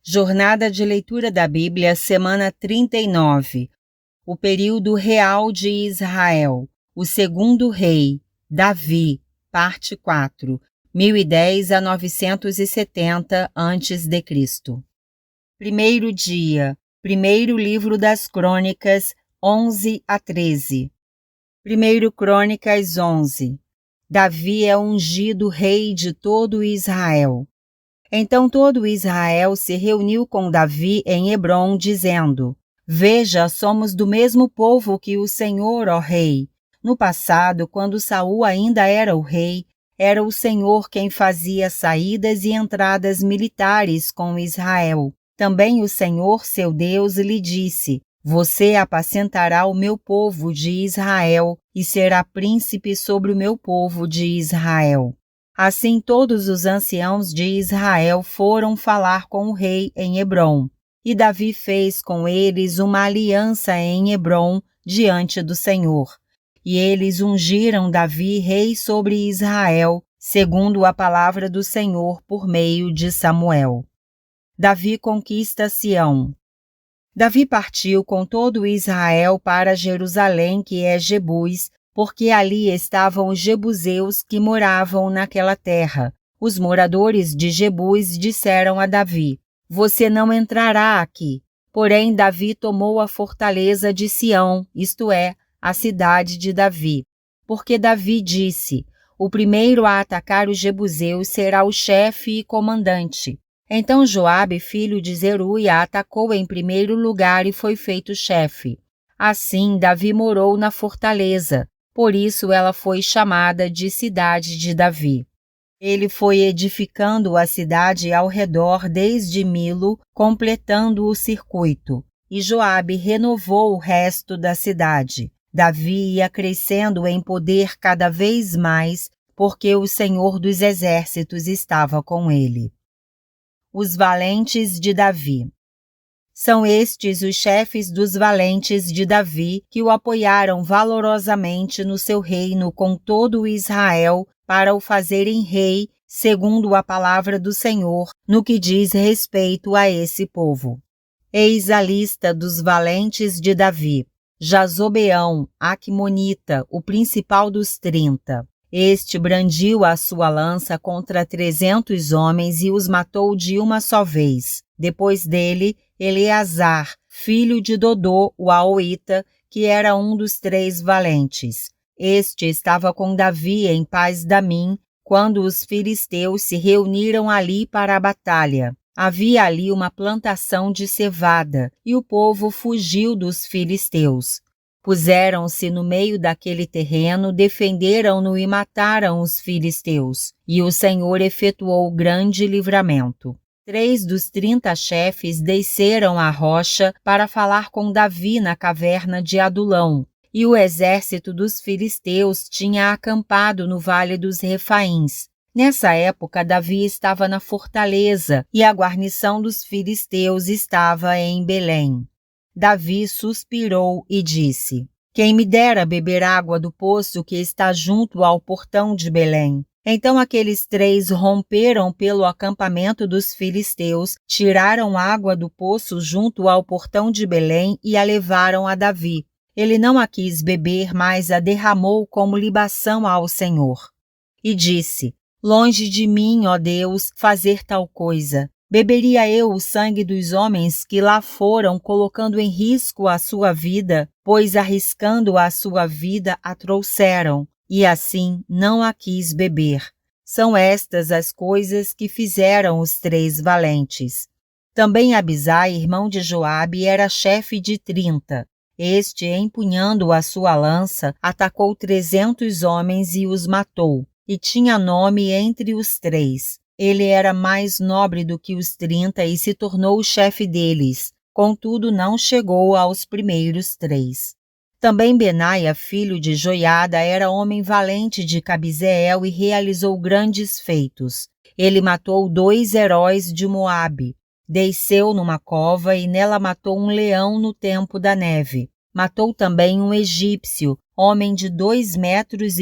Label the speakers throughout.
Speaker 1: Jornada de Leitura da Bíblia, semana 39. O período real de Israel. O segundo rei, Davi, parte 4, 1010 a 970 a.C. Primeiro dia, primeiro livro das Crônicas, 11 a 13. Primeiro Crônicas 11. Davi é ungido rei de todo Israel. Então todo Israel se reuniu com Davi em Hebrom, dizendo: Veja, somos do mesmo povo que o Senhor, ó rei. No passado, quando Saul ainda era o rei, era o Senhor quem fazia saídas e entradas militares com Israel. Também o Senhor, seu Deus, lhe disse: Você apacentará o meu povo de Israel e será príncipe sobre o meu povo de Israel. Assim todos os anciãos de Israel foram falar com o rei em Hebrom, e Davi fez com eles uma aliança em Hebrom diante do Senhor. E eles ungiram Davi rei sobre Israel, segundo a palavra do Senhor por meio de Samuel. Davi conquista Sião. Davi partiu com todo Israel para Jerusalém, que é Jebus, porque ali estavam os jebuseus que moravam naquela terra. Os moradores de Jebus disseram a Davi: Você não entrará aqui. Porém, Davi tomou a fortaleza de Sião, isto é, a cidade de Davi. Porque Davi disse: O primeiro a atacar os jebuseus será o chefe e comandante. Então Joabe, filho de Zeruia, atacou em primeiro lugar e foi feito chefe. Assim, Davi morou na fortaleza. Por isso ela foi chamada de Cidade de Davi. Ele foi edificando a cidade ao redor desde Milo, completando o circuito. E Joabe renovou o resto da cidade. Davi ia crescendo em poder cada vez mais, porque o Senhor dos Exércitos estava com ele. Os valentes de Davi. São estes os chefes dos valentes de Davi que o apoiaram valorosamente no seu reino com todo o Israel para o fazerem rei, segundo a palavra do Senhor, no que diz respeito a esse povo. Eis a lista dos valentes de Davi. Jazobeão, Aqumonita, o principal dos 30. Este brandiu a sua lança contra 300 homens e os matou de uma só vez. Depois dele, Eleazar, filho de Dodô, o Aoíta, que era um dos 3 valentes. Este estava com Davi em Paz-Damim, quando os filisteus se reuniram ali para a batalha. Havia ali uma plantação de cevada, e o povo fugiu dos filisteus. Puseram-se no meio daquele terreno, defenderam-no e mataram os filisteus, e o Senhor efetuou grande livramento. 3 dos 30 chefes desceram à rocha para falar com Davi na caverna de Adulão, e o exército dos filisteus tinha acampado no vale dos Refaíns. Nessa época, Davi estava na fortaleza, e a guarnição dos filisteus estava em Belém. Davi suspirou e disse: Quem me dera beber água do poço que está junto ao portão de Belém. Então aqueles 3 romperam pelo acampamento dos filisteus, tiraram água do poço junto ao portão de Belém e a levaram a Davi. Ele não a quis beber, mas a derramou como libação ao Senhor. E disse: Longe de mim, ó Deus, fazer tal coisa. Beberia eu o sangue dos homens que lá foram, colocando em risco a sua vida, pois arriscando a sua vida a trouxeram, e assim não a quis beber. São estas as coisas que fizeram os 3 valentes. Também Abisai, irmão de Joabe, era chefe de 30. Este, empunhando a sua lança, atacou 300 homens e os matou, e tinha nome entre os 3. Ele era mais nobre do que os 30 e se tornou o chefe deles, contudo não chegou aos primeiros 3. Também Benaia, filho de Joiada, era homem valente de Cabizeel e realizou grandes feitos. Ele matou 2 heróis de Moabe, desceu numa cova e nela matou um leão no tempo da neve. Matou também um egípcio, homem de 2,20 metros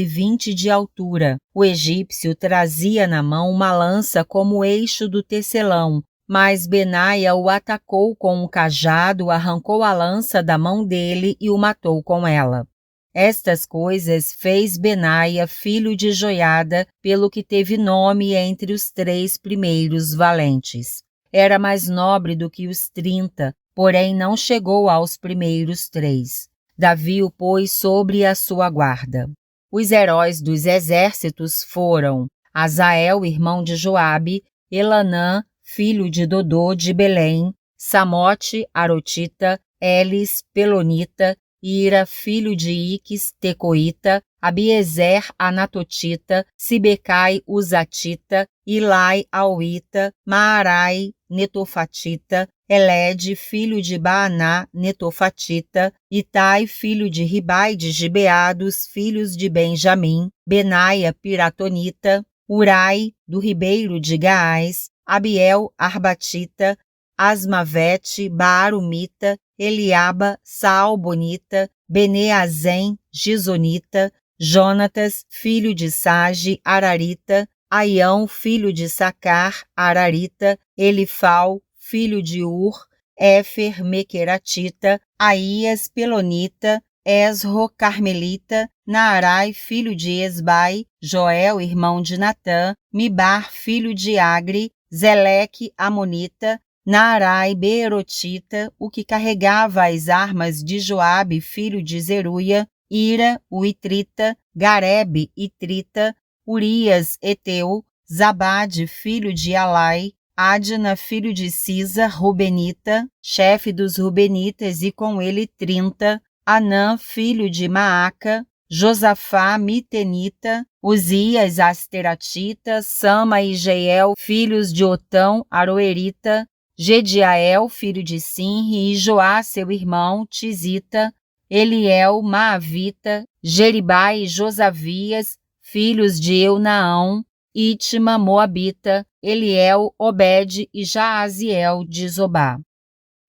Speaker 1: de altura. O egípcio trazia na mão uma lança como eixo do tecelão, Mas Benaia o atacou com um cajado, arrancou a lança da mão dele e o matou com ela. Estas coisas fez Benaia, filho de Joiada, pelo que teve nome entre os 3 primeiros valentes. Era mais nobre do que os 30, porém não chegou aos primeiros 3. Davi o pôs sobre a sua guarda. Os heróis dos exércitos foram Azael, irmão de Joabe, Elanã, filho de Dodô de Belém, Samote, Arotita, Elis, Pelonita, Ira, filho de Iques, Tecoíta, Abiezer, Anatotita, Sibecai, Uzatita, Ilai, Auita, Maarai, Netofatita, Elede, filho de Baaná, Netofatita, Itai, filho de Ribai de Gibeá, dos filhos de Benjamim, Benaia, Piratonita, Urai, do ribeiro de Gaás, Abiel, Arbatita, Asmavete, Baarumita, Eliaba, Saalbonita, Beneazém, Gizonita, Jonatas, filho de Sage, Ararita, Aião, filho de Sacar, Ararita, Elifal, filho de Ur, Éfer, Mequeratita, Aías, Pelonita, Esro, Carmelita, Naarai, filho de Esbai, Joel, irmão de Natã, Mibar, filho de Agri, Zeleque, Amonita, Naarai, Beerotita, o que carregava as armas de Joabe, filho de Zeruia, Ira, o Itrita, Garebe, Itrita, Urias, Eteu, Zabade, filho de Alai, Adna, filho de Sisa, Rubenita, chefe dos Rubenitas, e com ele 30, Anã, filho de Maaca, Josafá, Mitenita, Uzias, Asteratita, Sama e Jeiel, filhos de Otão, Aroerita, Gediael, filho de Sinri, e Joá, seu irmão, Tisita, Eliel, Maavita, Jeribai e Josavias, filhos de Eunaão, Itma, Moabita, Eliel, Obed e Jaaziel de Zobá.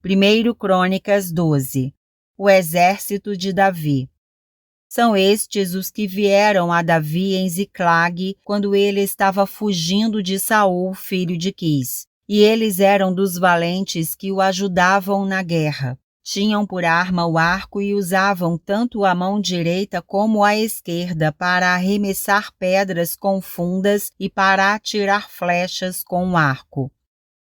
Speaker 1: 1 Crônicas 12. O exército de Davi. São estes os que vieram a Davi em Ziclag, quando ele estava fugindo de Saul, filho de Quis. E eles eram dos valentes que o ajudavam na guerra. Tinham por arma o arco e usavam tanto a mão direita como a esquerda para arremessar pedras com fundas e para atirar flechas com o arco.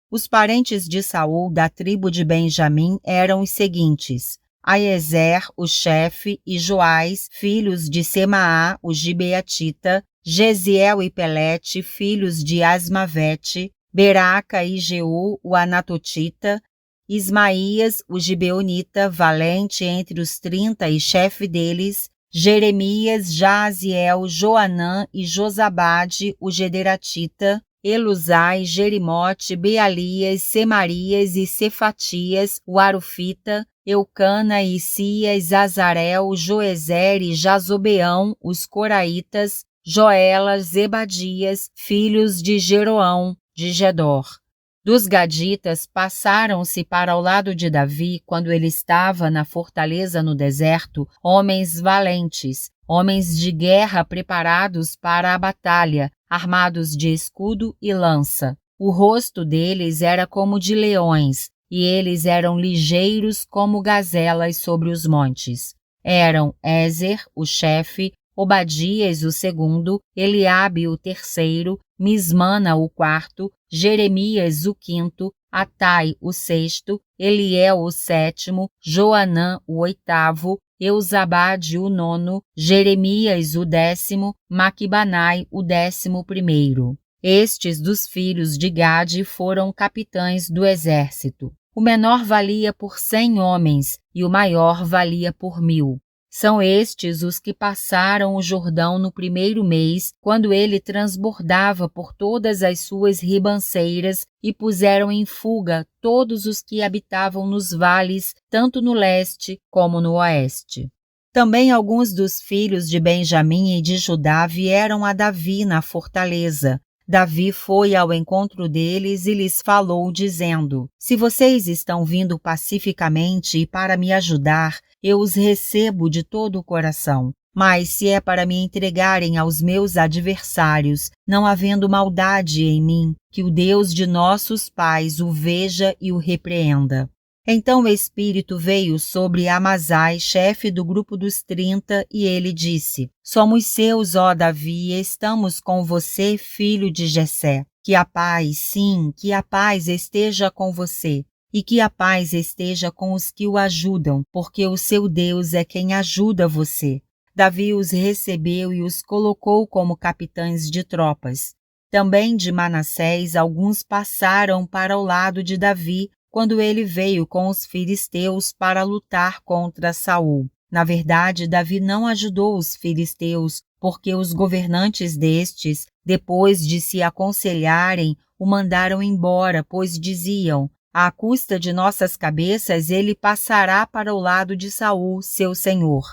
Speaker 1: Os parentes de Saul da tribo de Benjamim eram os seguintes: Aiezer, o chefe, e Joás, filhos de Semaá, o gibeatita, Gesiel e Pelete, filhos de Asmavete, Beraca e Jeú, o anatotita, Ismaías, o gibeonita, valente entre os 30 e chefe deles, Jeremias, Jaaziel, Joanã e Josabade, o gederatita, Elusai, Jerimote, Bealias, Semarias e Cefatias, o arufita, Eucana, Isias, Azarel, Joezer e Jazobeão, os coraitas, Joelas, Zebadias, filhos de Jeroão, de Gedor. Dos gaditas passaram-se para o lado de Davi, quando ele estava na fortaleza no deserto, homens valentes, homens de guerra preparados para a batalha, armados de escudo e lança. O rosto deles era como de leões, e eles eram ligeiros como gazelas sobre os montes. Eram Ézer, o chefe, Obadias, o segundo, Eliabe, o terceiro, Mismana, o quarto, Jeremias, o quinto, Atai, o sexto, Eliel, o sétimo, Joanã, o oitavo, Eusabade, o nono, Jeremias, o 10º, Maquibanai, o 11º. Estes dos filhos de Gade foram capitães do exército. O menor valia por 100 homens e o maior valia por 1000. São estes os que passaram o Jordão no primeiro mês, quando ele transbordava por todas as suas ribanceiras, e puseram em fuga todos os que habitavam nos vales, tanto no leste como no oeste. Também alguns dos filhos de Benjamim e de Judá vieram a Davi na fortaleza. Davi foi ao encontro deles e lhes falou, dizendo: Se vocês estão vindo pacificamente e para me ajudar, eu os recebo de todo o coração. Mas se é para me entregarem aos meus adversários, não havendo maldade em mim, que o Deus de nossos pais o veja e o repreenda. Então o Espírito veio sobre Amazai, chefe do grupo dos 30, e ele disse: Somos seus, ó Davi, e estamos com você, filho de Jessé. Que a paz, sim, que a paz esteja com você, e que a paz esteja com os que o ajudam, porque o seu Deus é quem ajuda você. Davi os recebeu e os colocou como capitães de tropas. Também de Manassés alguns passaram para o lado de Davi, quando ele veio com os filisteus para lutar contra Saul. Na verdade, Davi não ajudou os filisteus, porque os governantes destes, depois de se aconselharem, o mandaram embora, pois diziam: à custa de nossas cabeças ele passará para o lado de Saul, seu senhor.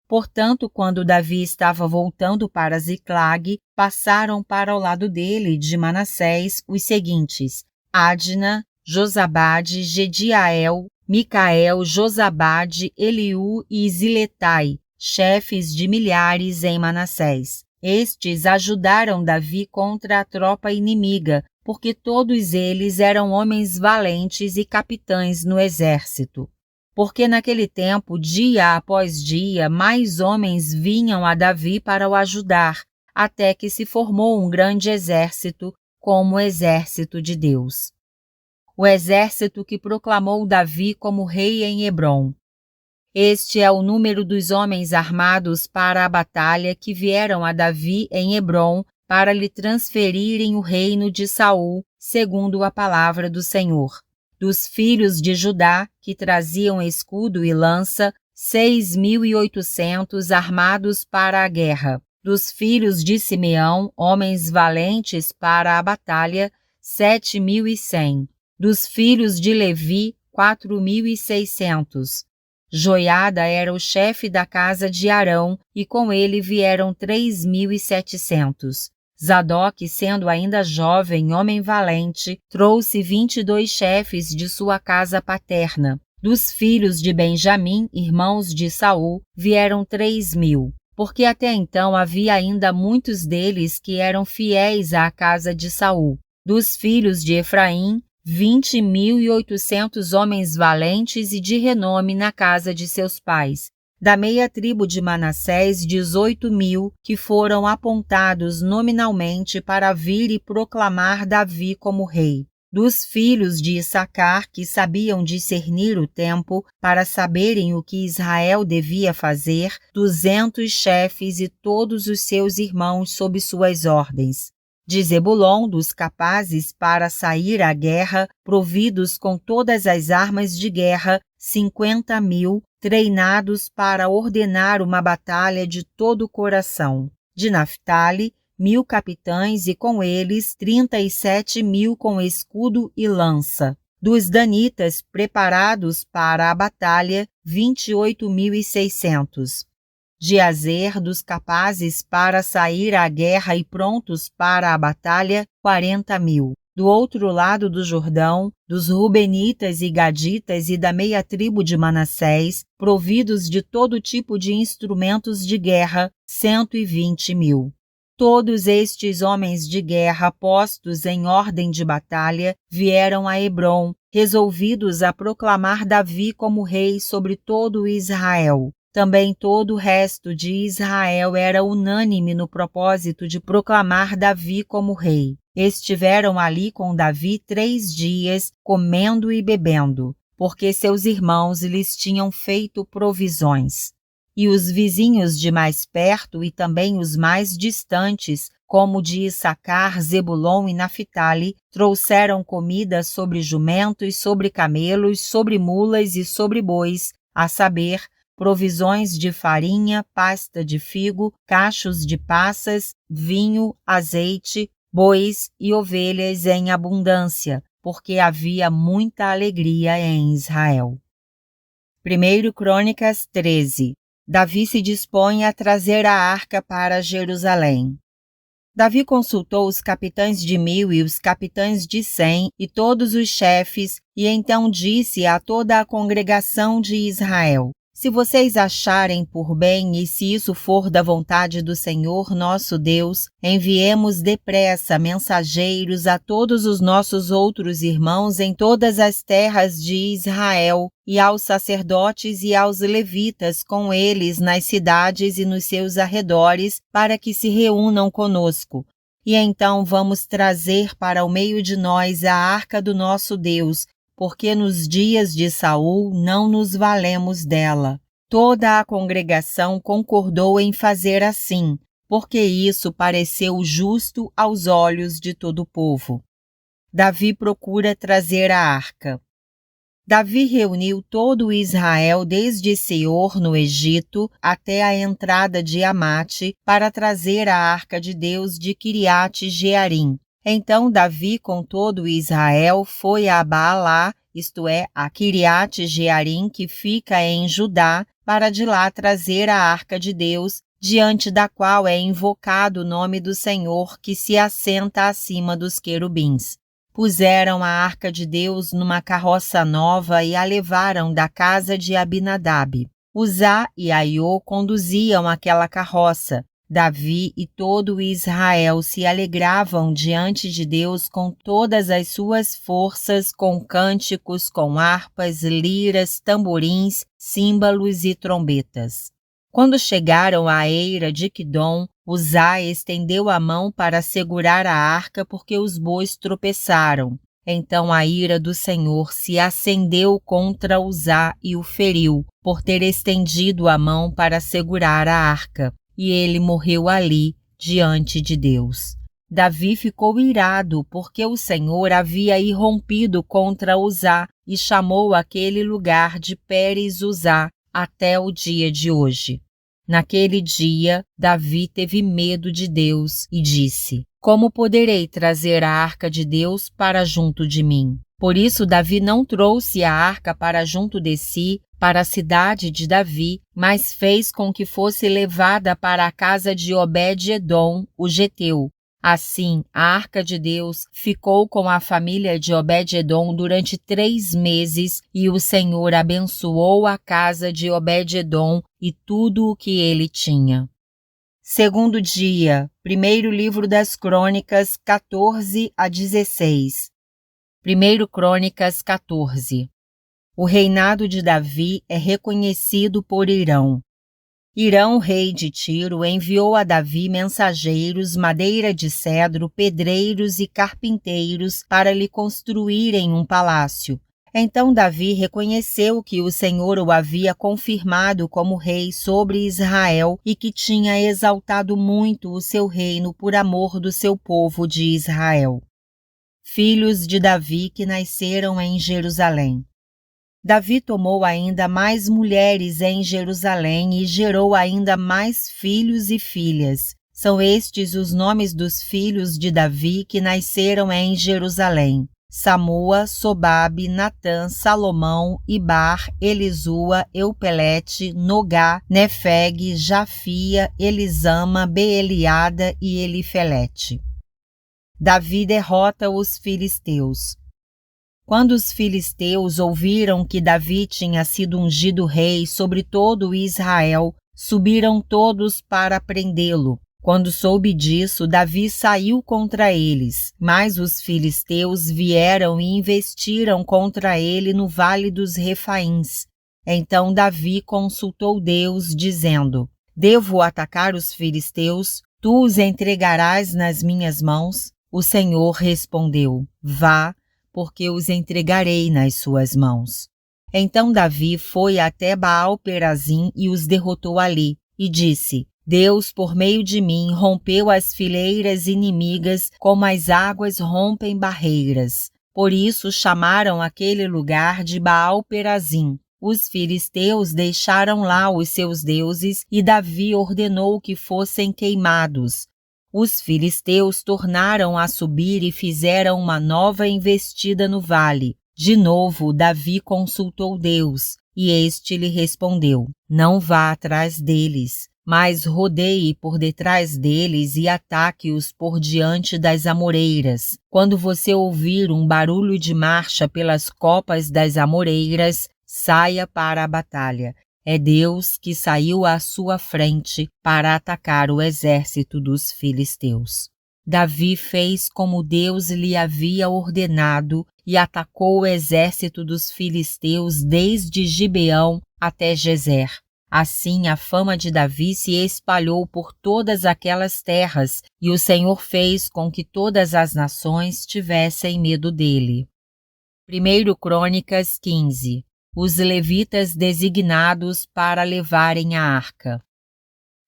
Speaker 1: Portanto, quando Davi estava voltando para Ziclag, passaram para o lado dele, de Manassés, os seguintes: Adna, Josabade, Gediael, Micael, Josabade, Eliú e Ziletai, chefes de milhares em Manassés. Estes ajudaram Davi contra a tropa inimiga, porque todos eles eram homens valentes e capitães no exército. Porque naquele tempo, dia após dia, mais homens vinham a Davi para o ajudar, até que se formou um grande exército, como o exército de Deus. O exército que proclamou Davi como rei em Hebrom. Este é o número dos homens armados para a batalha que vieram a Davi em Hebrom para lhe transferirem o reino de Saul, segundo a palavra do Senhor. Dos filhos de Judá, que traziam escudo e lança, 6.800 armados para a guerra. Dos filhos de Simeão, homens valentes para a batalha, 7.100. Dos filhos de Levi, 4.600. Joiada era o chefe da casa de Arão, e com ele vieram 3.700. Zadok, sendo ainda jovem, homem valente, trouxe 22 chefes de sua casa paterna. Dos filhos de Benjamim, irmãos de Saul, vieram 3.000, porque até então havia ainda muitos deles que eram fiéis à casa de Saul. Dos filhos de Efraim, 20.800 homens valentes e de renome na casa de seus pais. Da meia tribo de Manassés, 18.000, que foram apontados nominalmente para vir e proclamar Davi como rei. Dos filhos de Issacar, que sabiam discernir o tempo, para saberem o que Israel devia fazer, 200 chefes e todos os seus irmãos sob suas ordens. De Zebulon, dos capazes para sair à guerra, providos com todas as armas de guerra, 50.000, treinados para ordenar uma batalha de todo o coração. De Naphtali, 1.000 capitães e com eles 37.000 com escudo e lança. Dos danitas preparados para a batalha, 28.600. De Azer, dos capazes para sair à guerra e prontos para a batalha, 40.000. Do outro lado do Jordão, dos Rubenitas e Gaditas e da meia tribo de Manassés, providos de todo tipo de instrumentos de guerra, 120.000. Todos estes homens de guerra postos em ordem de batalha vieram a Hebrom, resolvidos a proclamar Davi como rei sobre todo Israel. Também todo o resto de Israel era unânime no propósito de proclamar Davi como rei. Estiveram ali com Davi 3 dias, comendo e bebendo, porque seus irmãos lhes tinham feito provisões. E os vizinhos de mais perto e também os mais distantes, como de Issacar, Zebulon e Naphtali, trouxeram comida sobre jumentos, sobre camelos, sobre mulas e sobre bois, a saber, provisões de farinha, pasta de figo, cachos de passas, vinho, azeite, bois e ovelhas em abundância, porque havia muita alegria em Israel. 1 Crônicas 13. Davi se dispõe a trazer a arca para Jerusalém. Davi consultou os capitães de 1.000 e os capitães de 100 e todos os chefes, e então disse a toda a congregação de Israel: Se vocês acharem por bem e se isso for da vontade do Senhor nosso Deus, enviemos depressa mensageiros a todos os nossos outros irmãos em todas as terras de Israel, e aos sacerdotes e aos levitas com eles nas cidades e nos seus arredores, para que se reúnam conosco. E então vamos trazer para o meio de nós a arca do nosso Deus, porque nos dias de Saul não nos valemos dela. Toda a congregação concordou em fazer assim, porque isso pareceu justo aos olhos de todo o povo. Davi procura trazer a arca. Davi reuniu todo Israel desde Seor, no Egito, até a entrada de Amate, para trazer a arca de Deus de Quiriate-Jearim. Então Davi, com todo Israel, foi a Baalá, isto é, a Quiriate-Jearim, que fica em Judá, para de lá trazer a arca de Deus, diante da qual é invocado o nome do Senhor, que se assenta acima dos querubins. Puseram a arca de Deus numa carroça nova e a levaram da casa de Abinadab. Uzá e Aiô conduziam aquela carroça. Davi e todo Israel se alegravam diante de Deus com todas as suas forças, com cânticos, com harpas, liras, tamborins, símbalos e trombetas. Quando chegaram à eira de Quidom, Uzá estendeu a mão para segurar a arca porque os bois tropeçaram. Então a ira do Senhor se acendeu contra Uzá e o feriu, por ter estendido a mão para segurar a arca. E ele morreu ali, diante de Deus. Davi ficou irado, porque o Senhor havia irrompido contra Uzá e chamou aquele lugar de Pérez-Uzá até o dia de hoje. Naquele dia, Davi teve medo de Deus e disse: Como poderei trazer a arca de Deus para junto de mim? Por isso Davi não trouxe a arca para junto de si, para a cidade de Davi, mas fez com que fosse levada para a casa de Obed-edom, o geteu. Assim, a arca de Deus ficou com a família de Obed-edom durante 3 meses, e o Senhor abençoou a casa de Obed-edom e tudo o que ele tinha. Segundo dia, primeiro livro das Crônicas, 14 a 16. Primeiro Crônicas 14. O reinado de Davi é reconhecido por Irão. Irão, rei de Tiro, enviou a Davi mensageiros, madeira de cedro, pedreiros e carpinteiros para lhe construírem um palácio. Então Davi reconheceu que o Senhor o havia confirmado como rei sobre Israel e que tinha exaltado muito o seu reino por amor do seu povo de Israel. Filhos de Davi que nasceram em Jerusalém. Davi tomou ainda mais mulheres em Jerusalém e gerou ainda mais filhos e filhas. São estes os nomes dos filhos de Davi que nasceram em Jerusalém: Samua, Sobabe, Natã, Salomão, Ibar, Elisua, Eupelete, Nogá, Nefeg, Jafia, Elisama, Beeliada e Elifelete. Davi derrota os filisteus. Quando os filisteus ouviram que Davi tinha sido ungido rei sobre todo Israel, subiram todos para prendê-lo. Quando soube disso, Davi saiu contra eles, mas os filisteus vieram e investiram contra ele no vale dos Refaíns. Então Davi consultou Deus, dizendo: Devo atacar os filisteus? Tu os entregarás nas minhas mãos? O Senhor respondeu: Vá, porque os entregarei nas suas mãos. Então Davi foi até Baal-Perazim e os derrotou ali, e disse: Deus, por meio de mim, rompeu as fileiras inimigas como as águas rompem barreiras. Por isso chamaram aquele lugar de Baal-Perazim. Os filisteus deixaram lá os seus deuses e Davi ordenou que fossem queimados. Os filisteus tornaram a subir e fizeram uma nova investida no vale. De novo, Davi consultou Deus, e este lhe respondeu: Não vá atrás deles, mas rodeie por detrás deles e ataque-os por diante das amoreiras. Quando você ouvir um barulho de marcha pelas copas das amoreiras, saia para a batalha. É Deus que saiu à sua frente para atacar o exército dos filisteus. Davi fez como Deus lhe havia ordenado e atacou o exército dos filisteus desde Gibeão até Gezer. Assim a fama de Davi se espalhou por todas aquelas terras, e o Senhor fez com que todas as nações tivessem medo dele. 1 Crônicas 15. Os levitas designados para levarem a arca.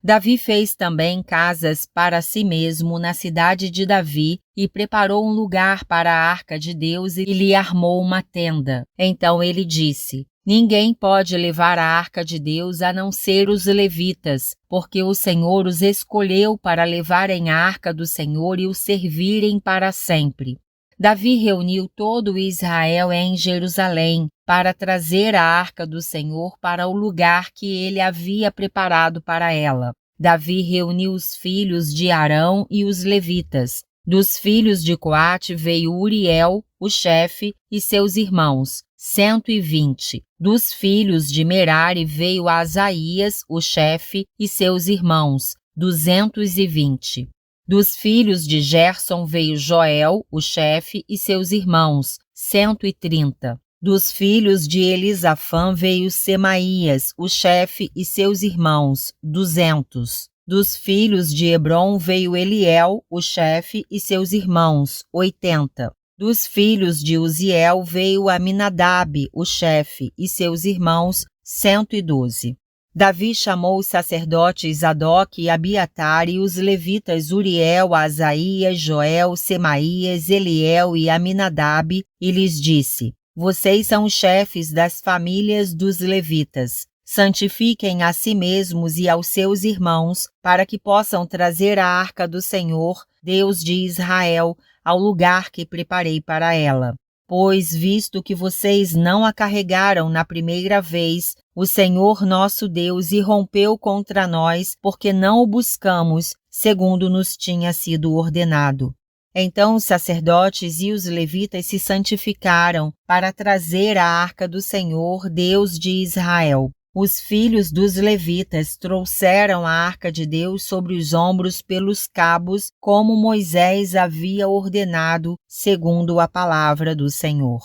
Speaker 1: Davi fez também casas para si mesmo na cidade de Davi e preparou um lugar para a arca de Deus e lhe armou uma tenda. Então ele disse: Ninguém pode levar a arca de Deus a não ser os levitas, porque o Senhor os escolheu para levarem a arca do Senhor e o servirem para sempre. Davi reuniu todo Israel em Jerusalém para trazer a arca do Senhor para o lugar que ele havia preparado para ela. Davi reuniu os filhos de Arão e os levitas. Dos filhos de Coate veio Uriel, o chefe, e seus irmãos, 120. Dos filhos de Merari veio Asaías, o chefe, e seus irmãos, 220. Dos filhos de Gerson veio Joel, o chefe, e seus irmãos, 130. Dos filhos de Elisafã veio Semaías, o chefe, e seus irmãos, 200. Dos filhos de Hebron veio Eliel, o chefe, e seus irmãos, 80. Dos filhos de Uziel veio Aminadab, o chefe, e seus irmãos, 112. Davi chamou os sacerdotes Zadok e Abiatar e os levitas Uriel, Asaías, Joel, Semaías, Eliel e Aminadab e lhes disse: Vocês são os chefes das famílias dos levitas. Santifiquem a si mesmos e aos seus irmãos para que possam trazer a arca do Senhor, Deus de Israel, ao lugar que preparei para ela. Pois, visto que vocês não a carregaram na primeira vez, o Senhor nosso Deus irrompeu contra nós, porque não o buscamos, segundo nos tinha sido ordenado. Então os sacerdotes e os levitas se santificaram para trazer a arca do Senhor, Deus de Israel. Os filhos dos levitas trouxeram a arca de Deus sobre os ombros pelos cabos, como Moisés havia ordenado, segundo a palavra do Senhor.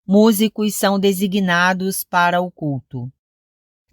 Speaker 1: Músicos são designados para o culto.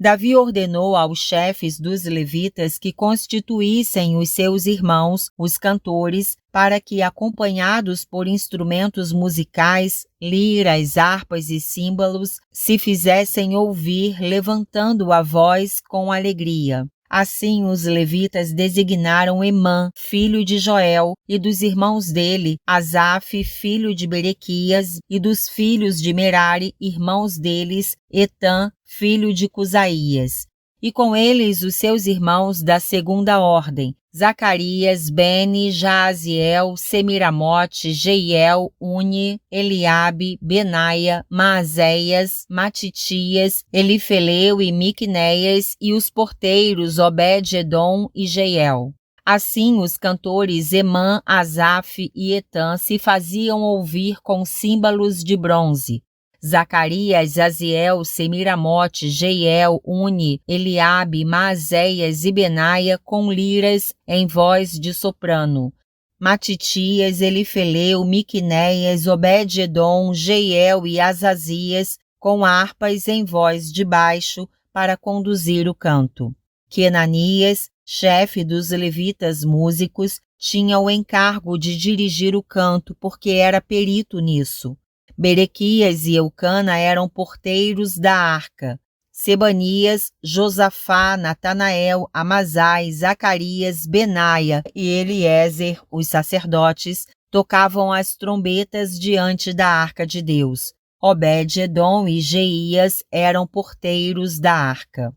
Speaker 1: Davi ordenou aos chefes dos levitas que constituíssem os seus irmãos, os cantores, para que, acompanhados por instrumentos musicais, liras, harpas e símbolos, se fizessem ouvir levantando a voz com alegria. Assim os levitas designaram Emã, filho de Joel, e dos irmãos dele, Asaf, filho de Berequias, e dos filhos de Merari, irmãos deles, Etã, filho de Cusaías. E com eles os seus irmãos da segunda ordem, Zacarias, Beni, Jaaziel, Semiramote, Jeiel, Uni, Eliabe, Benaia, Maazéias, Matitias, Elifeleu e Miqunéias, e os porteiros Obed-edom e Jeiel. Assim os cantores Emã, Asaf e Etã se faziam ouvir com símbolos de bronze. Zacarias, Aziel, Semiramote, Jeiel, Uni, Eliabe, Maazéias e Benaia com liras em voz de soprano. Matitias, Elifeleu, Miqunéias, Obed-edom, Jeiel e Azazias com harpas em voz de baixo para conduzir o canto. Quenanias, chefe dos levitas músicos, tinha o encargo de dirigir o canto porque era perito nisso. Berequias e Eucana eram porteiros da arca. Sebanias, Josafá, Natanael, Amazai, Zacarias, Benaia e Eliezer, os sacerdotes, tocavam as trombetas diante da arca de Deus. Obed-edom e Jeías eram porteiros da arca.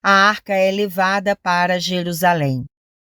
Speaker 1: A arca é levada para Jerusalém.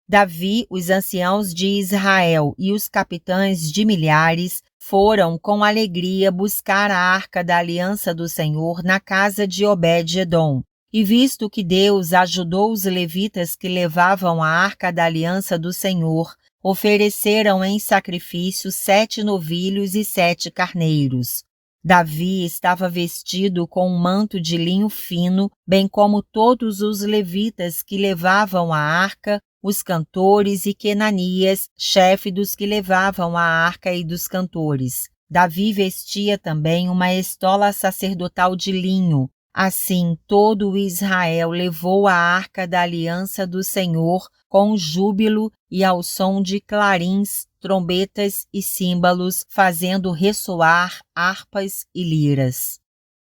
Speaker 1: Davi, os anciãos de Israel e os capitães de milhares foram com alegria buscar a arca da aliança do Senhor na casa de Obed-edom. E visto que Deus ajudou os levitas que levavam a arca da aliança do Senhor, ofereceram em sacrifício 7 novilhos e 7 carneiros. Davi estava vestido com um manto de linho fino, bem como todos os levitas que levavam a arca, os cantores e Quenanias, chefe dos que levavam a arca e dos cantores. Davi vestia também uma estola sacerdotal de linho. Assim, todo o Israel levou a arca da aliança do Senhor com júbilo e ao som de clarins, trombetas e símbolos, fazendo ressoar harpas e liras.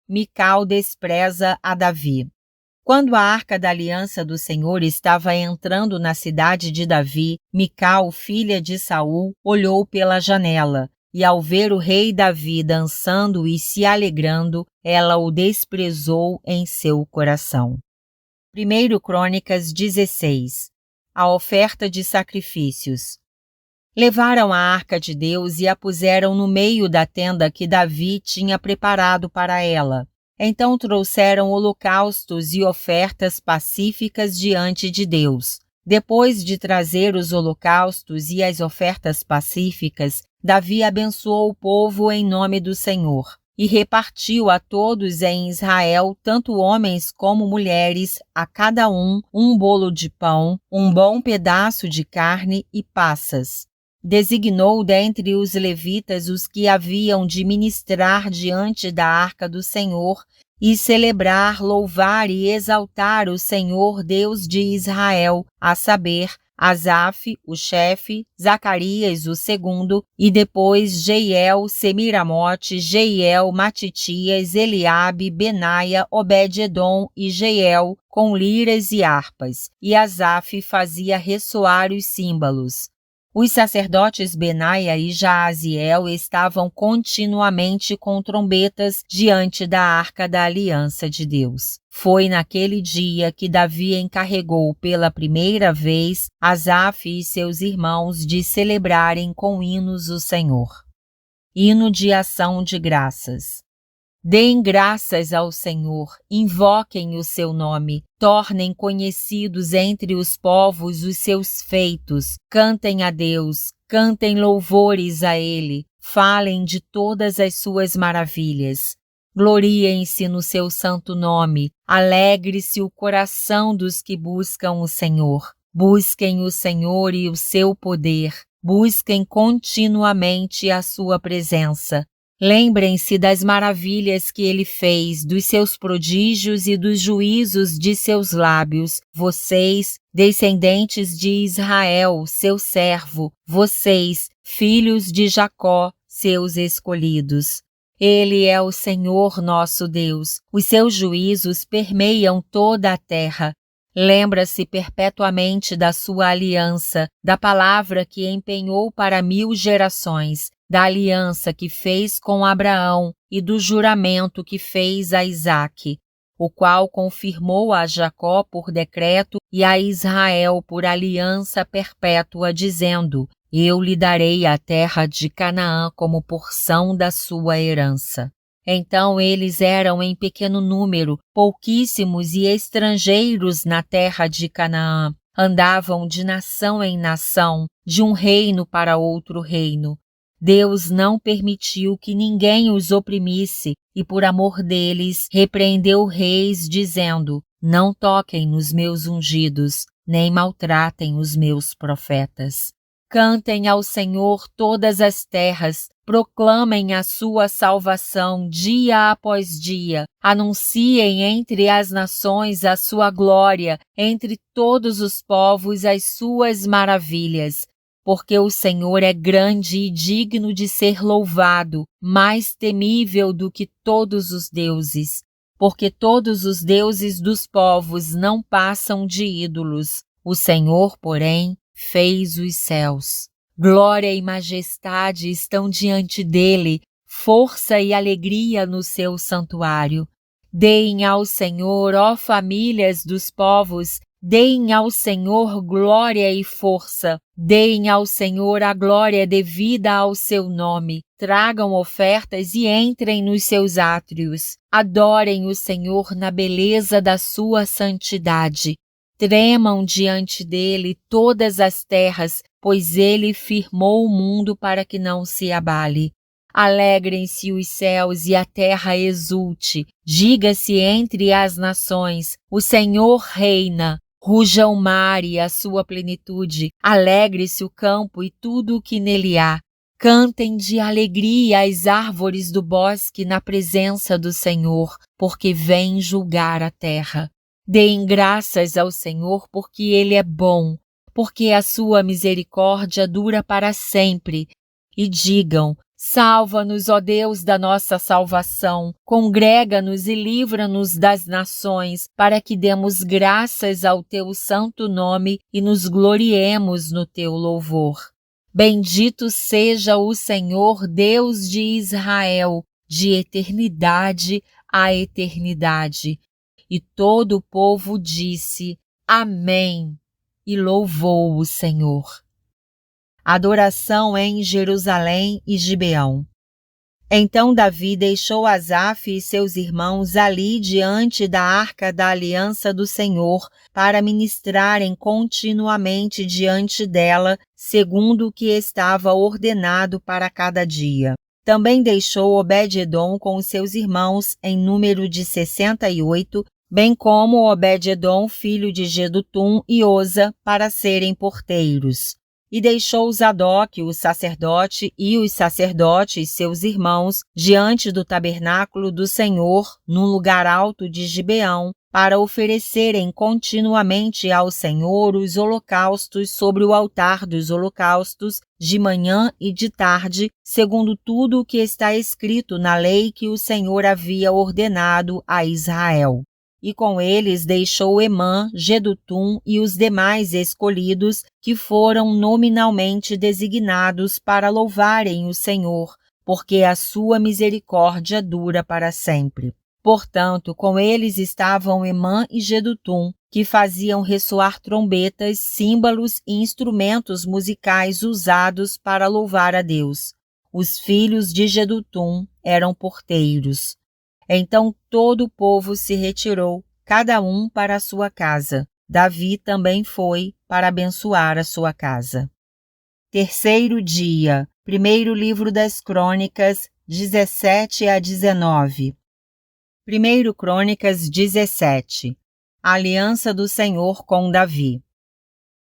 Speaker 1: Mical despreza a Davi. Quando a arca da aliança do Senhor estava entrando na cidade de Davi, Mical, filha de Saul, olhou pela janela, e ao ver o rei Davi dançando e se alegrando, ela o desprezou em seu coração. 1 Crônicas 16. A oferta de sacrifícios. Levaram a arca de Deus e a puseram no meio da tenda que Davi tinha preparado para ela. Então trouxeram holocaustos e ofertas pacíficas diante de Deus. Depois de trazer os holocaustos e as ofertas pacíficas, Davi abençoou o povo em nome do Senhor e repartiu a todos em Israel, tanto homens como mulheres, a cada um bolo de pão, um bom pedaço de carne e passas. Designou dentre os levitas os que haviam de ministrar diante da arca do Senhor e celebrar, louvar e exaltar o Senhor Deus de Israel, a saber, Asaf, o chefe, Zacarias, o segundo, e depois Jeiel, Semiramote, Jeiel, Matitias, Eliabe, Benaia, Obed-edom e Jeiel, com liras e harpas, e Asaf fazia ressoar os símbolos. Os sacerdotes Benaia e Jaaziel estavam continuamente com trombetas diante da arca da aliança de Deus. Foi naquele dia que Davi encarregou pela primeira vez Asaf e seus irmãos de celebrarem com hinos o Senhor. Hino de ação de graças. Deem graças ao Senhor, invoquem o seu nome, tornem conhecidos entre os povos os seus feitos, cantem a Deus, cantem louvores a Ele, falem de todas as suas maravilhas. Gloriem-se no seu santo nome, alegre-se o coração dos que buscam o Senhor. Busquem o Senhor e o seu poder, busquem continuamente a sua presença. Lembrem-se das maravilhas que ele fez, dos seus prodígios e dos juízos de seus lábios, vocês, descendentes de Israel, seu servo, vocês, filhos de Jacó, seus escolhidos. Ele é o Senhor nosso Deus, os seus juízos permeiam toda a terra. Lembra-se perpetuamente da sua aliança, da palavra que empenhou para 1000 gerações, da aliança que fez com Abraão e do juramento que fez a Isaque, o qual confirmou a Jacó por decreto e a Israel por aliança perpétua, dizendo: Eu lhe darei a terra de Canaã como porção da sua herança. Então eles eram em pequeno número, pouquíssimos e estrangeiros na terra de Canaã. Andavam de nação em nação, de um reino para outro reino. Deus não permitiu que ninguém os oprimisse e, por amor deles, repreendeu reis, dizendo: Não toquem nos meus ungidos, nem maltratem os meus profetas. Cantem ao Senhor todas as terras, proclamem a sua salvação dia após dia, anunciem entre as nações a sua glória, entre todos os povos as suas maravilhas. Porque o Senhor é grande e digno de ser louvado, mais temível do que todos os deuses. Porque todos os deuses dos povos não passam de ídolos. O Senhor, porém, fez os céus. Glória e majestade estão diante dele, força e alegria no seu santuário. Deem ao Senhor, ó famílias dos povos, deem ao Senhor glória e força. Deem ao Senhor a glória devida ao seu nome. Tragam ofertas e entrem nos seus átrios. Adorem o Senhor na beleza da sua santidade. Tremam diante dele todas as terras, pois ele firmou o mundo para que não se abale. Alegrem-se os céus e a terra exulte. Diga-se entre as nações: o Senhor reina. Ruja o mar e a sua plenitude. Alegre-se o campo e tudo o que nele há. Cantem de alegria as árvores do bosque na presença do Senhor, porque vem julgar a terra. Deem graças ao Senhor, porque Ele é bom, porque a sua misericórdia dura para sempre. E digam: salva-nos, ó Deus da nossa salvação, congrega-nos e livra-nos das nações, para que demos graças ao teu santo nome e nos gloriemos no teu louvor. Bendito seja o Senhor, Deus de Israel, de eternidade a eternidade. E todo o povo disse: Amém, e louvou o Senhor. Adoração em Jerusalém e Gibeão. Então Davi deixou Asaf e seus irmãos ali diante da arca da aliança do Senhor para ministrarem continuamente diante dela, segundo o que estava ordenado para cada dia. Também deixou Obed-edom com os seus irmãos em número de 68, bem como Obed-edom, filho de Jedutum, e Oza, para serem porteiros. E deixou Zadok, o sacerdote, e os sacerdotes, seus irmãos, diante do tabernáculo do Senhor, num lugar alto de Gibeão, para oferecerem continuamente ao Senhor os holocaustos sobre o altar dos holocaustos, de manhã e de tarde, segundo tudo o que está escrito na lei que o Senhor havia ordenado a Israel. E com eles deixou Emã, Jedutum e os demais escolhidos, que foram nominalmente designados para louvarem o Senhor, porque a sua misericórdia dura para sempre. Portanto, com eles estavam Emã e Jedutum, que faziam ressoar trombetas, símbolos e instrumentos musicais usados para louvar a Deus. Os filhos de Jedutum eram porteiros. Então todo o povo se retirou, cada um para a sua casa. Davi também foi para abençoar a sua casa. Terceiro dia, primeiro livro das Crônicas, 17 a 19. Primeiro Crônicas 17. A aliança do Senhor com Davi.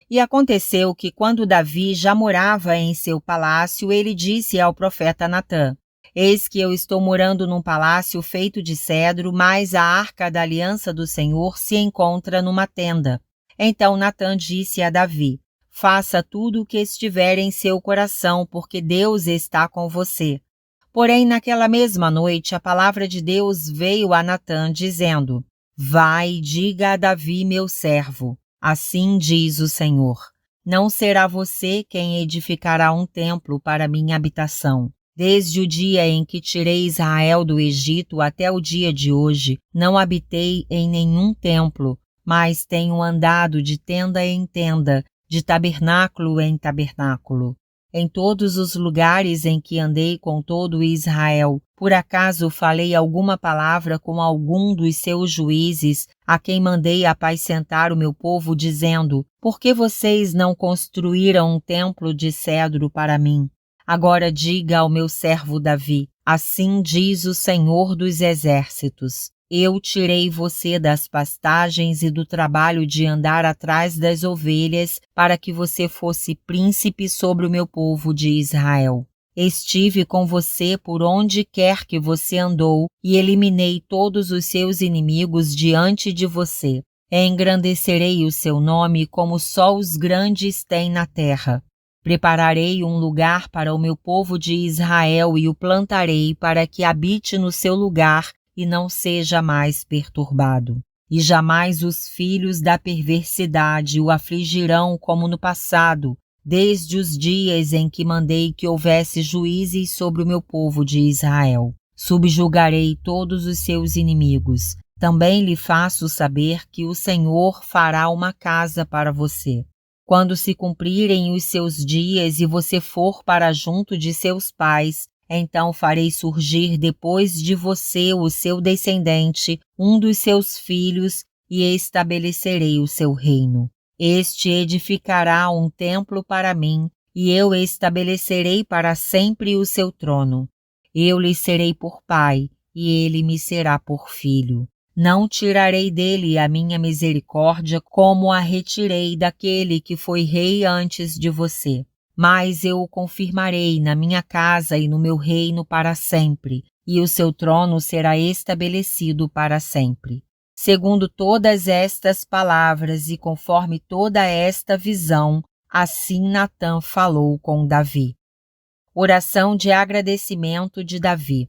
Speaker 1: E aconteceu que quando Davi já morava em seu palácio, ele disse ao profeta Natã: Eis que eu estou morando num palácio feito de cedro, mas a arca da aliança do Senhor se encontra numa tenda. Então Natã disse a Davi: Faça tudo o que estiver em seu coração, porque Deus está com você. Porém, naquela mesma noite, a palavra de Deus veio a Natã, dizendo: Vai e diga a Davi, meu servo: Assim diz o Senhor: Não será você quem edificará um templo para minha habitação. Desde o dia em que tirei Israel do Egito até o dia de hoje, não habitei em nenhum templo, mas tenho andado de tenda em tenda, de tabernáculo em tabernáculo. Em todos os lugares em que andei com todo Israel, por acaso falei alguma palavra com algum dos seus juízes, a quem mandei apacentar o meu povo, dizendo: Por que vocês não construíram um templo de cedro para mim? Agora diga ao meu servo Davi: Assim diz o Senhor dos Exércitos: Eu tirei você das pastagens e do trabalho de andar atrás das ovelhas, para que você fosse príncipe sobre o meu povo de Israel. Estive com você por onde quer que você andou, e eliminei todos os seus inimigos diante de você. Engrandecerei o seu nome como só os grandes têm na terra. Prepararei um lugar para o meu povo de Israel e o plantarei para que habite no seu lugar e não seja mais perturbado. E jamais os filhos da perversidade o afligirão como no passado, desde os dias em que mandei que houvesse juízes sobre o meu povo de Israel. Subjugarei todos os seus inimigos. Também lhe faço saber que o Senhor fará uma casa para você. Quando se cumprirem os seus dias e você for para junto de seus pais, então farei surgir depois de você o seu descendente, um dos seus filhos, e estabelecerei o seu reino. Este edificará um templo para mim, e eu estabelecerei para sempre o seu trono. Eu lhe serei por pai, e ele me será por filho. Não tirarei dele a minha misericórdia como a retirei daquele que foi rei antes de você. Mas eu o confirmarei na minha casa e no meu reino para sempre, e o seu trono será estabelecido para sempre. Segundo todas estas palavras e conforme toda esta visão, assim Natã falou com Davi. Oração de agradecimento de Davi.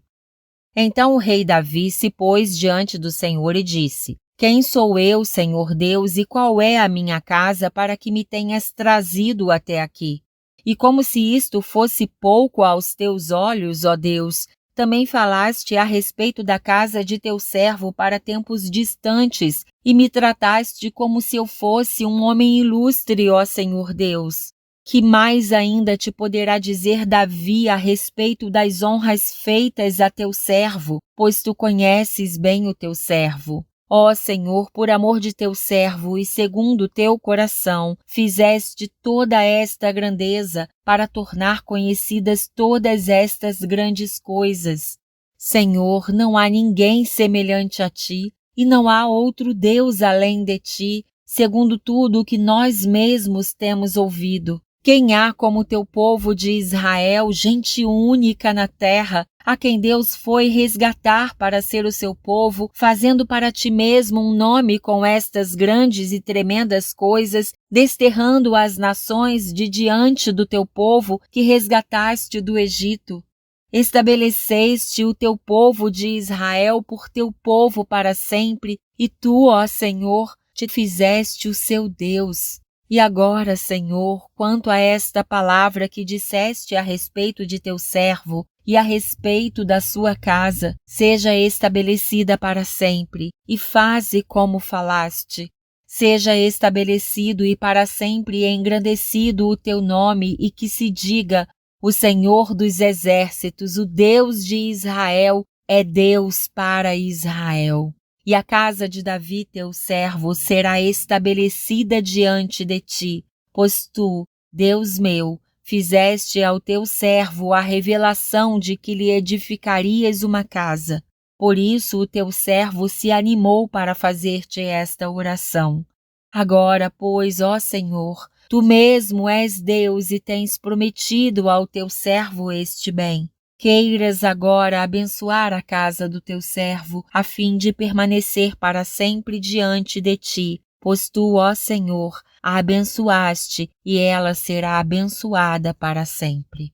Speaker 1: Então o rei Davi se pôs diante do Senhor e disse: Quem sou eu, Senhor Deus, e qual é a minha casa para que me tenhas trazido até aqui? E como se isto fosse pouco aos teus olhos, ó Deus, também falaste a respeito da casa de teu servo para tempos distantes e me trataste como se eu fosse um homem ilustre, ó Senhor Deus. Que mais ainda te poderá dizer Davi a respeito das honras feitas a teu servo, pois tu conheces bem o teu servo. Ó Senhor, por amor de teu servo e segundo teu coração, fizeste toda esta grandeza para tornar conhecidas todas estas grandes coisas. Senhor, não há ninguém semelhante a ti, e não há outro Deus além de ti, segundo tudo o que nós mesmos temos ouvido. Quem há como teu povo de Israel, gente única na terra, a quem Deus foi resgatar para ser o seu povo, fazendo para ti mesmo um nome com estas grandes e tremendas coisas, desterrando as nações de diante do teu povo que resgataste do Egito? Estabeleceste o teu povo de Israel por teu povo para sempre, e tu, ó Senhor, te fizeste o seu Deus. E agora, Senhor, quanto a esta palavra que disseste a respeito de teu servo e a respeito da sua casa, seja estabelecida para sempre, e faze como falaste. Seja estabelecido e para sempre engrandecido o teu nome, e que se diga: o Senhor dos exércitos, o Deus de Israel, é Deus para Israel. E a casa de Davi, teu servo, será estabelecida diante de ti, pois tu, Deus meu, fizeste ao teu servo a revelação de que lhe edificarias uma casa. Por isso o teu servo se animou para fazer-te esta oração. Agora, pois, ó Senhor, tu mesmo és Deus e tens prometido ao teu servo este bem. Queiras agora abençoar a casa do teu servo, a fim de permanecer para sempre diante de ti, pois tu, ó Senhor, a abençoaste e ela será abençoada para sempre.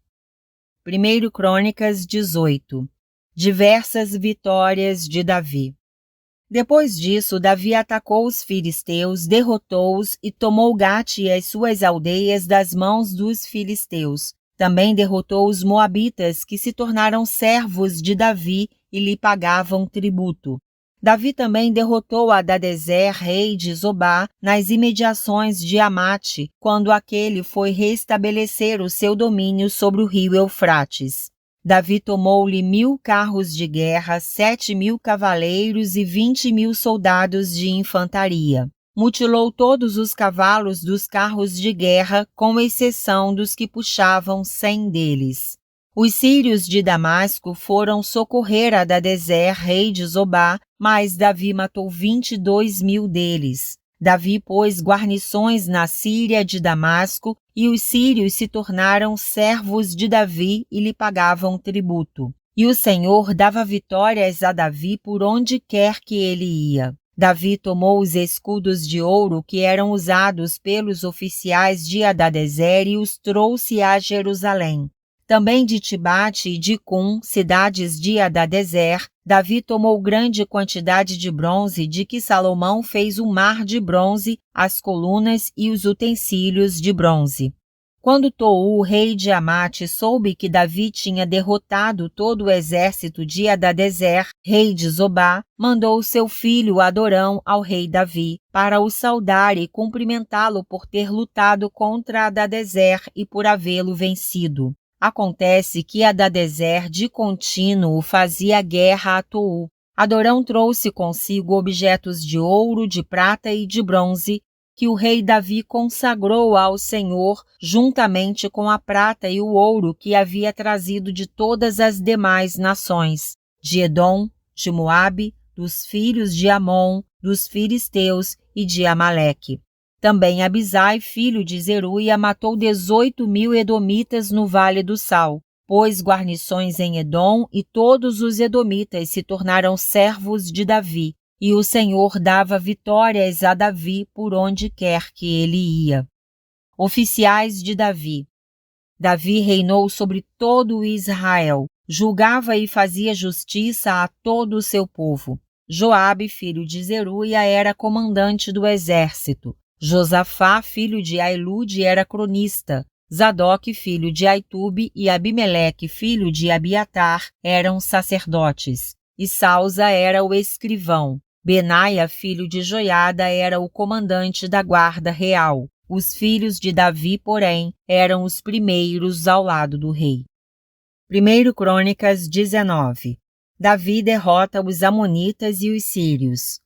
Speaker 1: 1 Crônicas 18. Diversas vitórias de Davi. Depois disso, Davi atacou os filisteus, derrotou-os e tomou Gate e as suas aldeias das mãos dos filisteus. Também derrotou os moabitas, que se tornaram servos de Davi e lhe pagavam tributo. Davi também derrotou Hadadezer, rei de Zobá, nas imediações de Amate, quando aquele foi restabelecer o seu domínio sobre o rio Eufrates. Davi tomou-lhe 1000 carros de guerra, 7.000 cavaleiros e 20.000 soldados de infantaria. Mutilou todos os cavalos dos carros de guerra, com exceção dos que puxavam 100 deles. Os sírios de Damasco foram socorrer Hadadezer, rei de Zobá, mas Davi matou 22.000 deles. Davi pôs guarnições na Síria de Damasco, e os sírios se tornaram servos de Davi e lhe pagavam tributo. E o Senhor dava vitórias a Davi por onde quer que ele ia. Davi tomou os escudos de ouro que eram usados pelos oficiais de Hadadezer e os trouxe a Jerusalém. Também de Tibate e de Cum, cidades de Hadadezer, Davi tomou grande quantidade de bronze, de que Salomão fez um mar de bronze, as colunas e os utensílios de bronze. Quando Tou, rei de Amate, soube que Davi tinha derrotado todo o exército de Hadadezer, rei de Zobá, mandou seu filho Adorão ao rei Davi, para o saudar e cumprimentá-lo por ter lutado contra Hadadezer e por havê-lo vencido. Acontece que Hadadezer de contínuo fazia guerra a Tou. Adorão trouxe consigo objetos de ouro, de prata e de bronze, que o rei Davi consagrou ao Senhor, juntamente com a prata e o ouro que havia trazido de todas as demais nações, de Edom, de Moabe, dos filhos de Amon, dos filisteus e de Amaleque. Também Abisai, filho de Zeruia, matou 18.000 edomitas no Vale do Sal, pôs guarnições em Edom, e todos os edomitas se tornaram servos de Davi, e o Senhor dava vitórias a Davi por onde quer que ele ia. Oficiais de Davi. Davi reinou sobre todo o Israel, julgava e fazia justiça a todo o seu povo. Joabe, filho de Zeruia, era comandante do exército. Josafá, filho de Ailude, era cronista. Zadoque, filho de Aitube, e Abimeleque, filho de Abiatar, eram sacerdotes. E Sausa era o escrivão. Benaia, filho de Joiada, era o comandante da guarda real. Os filhos de Davi, porém, eram os primeiros ao lado do rei. 1 Crônicas 19. Davi derrota os amonitas e os sírios.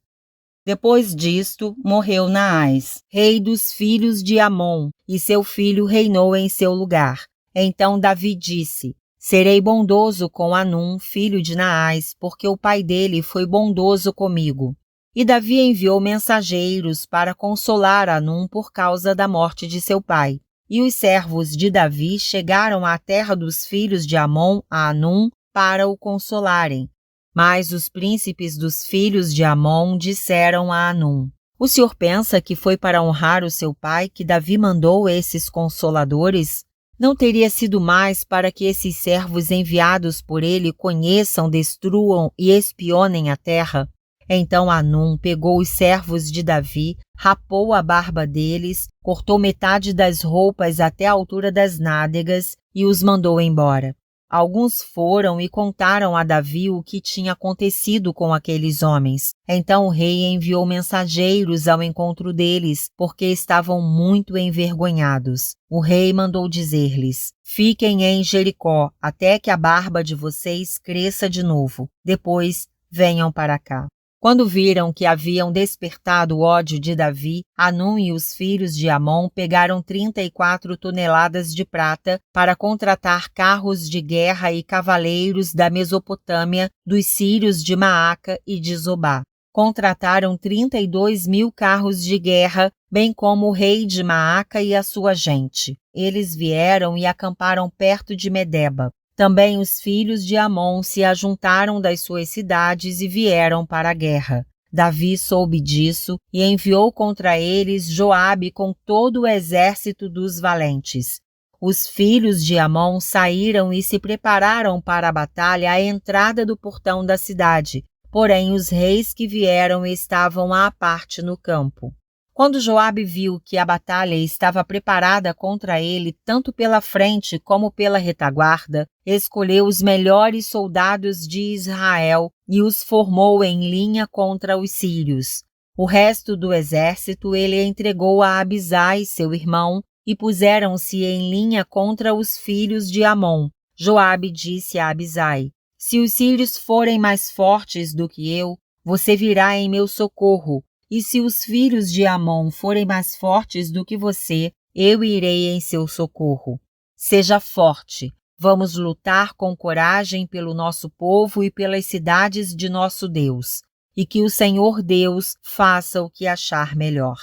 Speaker 1: Depois disto, morreu Naás, rei dos filhos de Amon, e seu filho reinou em seu lugar. Então Davi disse: Serei bondoso com Anum, filho de Naás, porque o pai dele foi bondoso comigo. E Davi enviou mensageiros para consolar Anum por causa da morte de seu pai. E os servos de Davi chegaram à terra dos filhos de Amon, a Anum, para o consolarem. Mas os príncipes dos filhos de Amon disseram a Anum: O senhor pensa que foi para honrar o seu pai que Davi mandou esses consoladores? Não teria sido mais para que esses servos enviados por ele conheçam, destruam e espionem a terra? Então Anum pegou os servos de Davi, rapou a barba deles, cortou metade das roupas até a altura das nádegas e os mandou embora. Alguns foram e contaram a Davi o que tinha acontecido com aqueles homens. Então o rei enviou mensageiros ao encontro deles, porque estavam muito envergonhados. O rei mandou dizer-lhes: Fiquem em Jericó, até que a barba de vocês cresça de novo. Depois, venham para cá. Quando viram que haviam despertado o ódio de Davi, Anum e os filhos de Amon pegaram 34 toneladas de prata para contratar carros de guerra e cavaleiros da Mesopotâmia, dos sírios de Maaca e de Zobá. Contrataram 32.000 carros de guerra, bem como o rei de Maaca e a sua gente. Eles vieram e acamparam perto de Medeba. Também os filhos de Amon se ajuntaram das suas cidades e vieram para a guerra. Davi soube disso e enviou contra eles Joabe com todo o exército dos valentes. Os filhos de Amon saíram e se prepararam para a batalha à entrada do portão da cidade, porém os reis que vieram estavam à parte no campo. Quando Joabe viu que a batalha estava preparada contra ele tanto pela frente como pela retaguarda, escolheu os melhores soldados de Israel e os formou em linha contra os sírios. O resto do exército ele entregou a Abisai, seu irmão, e puseram-se em linha contra os filhos de Amon. Joabe disse a Abisai: Se os sírios forem mais fortes do que eu, você virá em meu socorro. E se os filhos de Amon forem mais fortes do que você, eu irei em seu socorro. Seja forte, vamos lutar com coragem pelo nosso povo e pelas cidades de nosso Deus, e que o Senhor Deus faça o que achar melhor.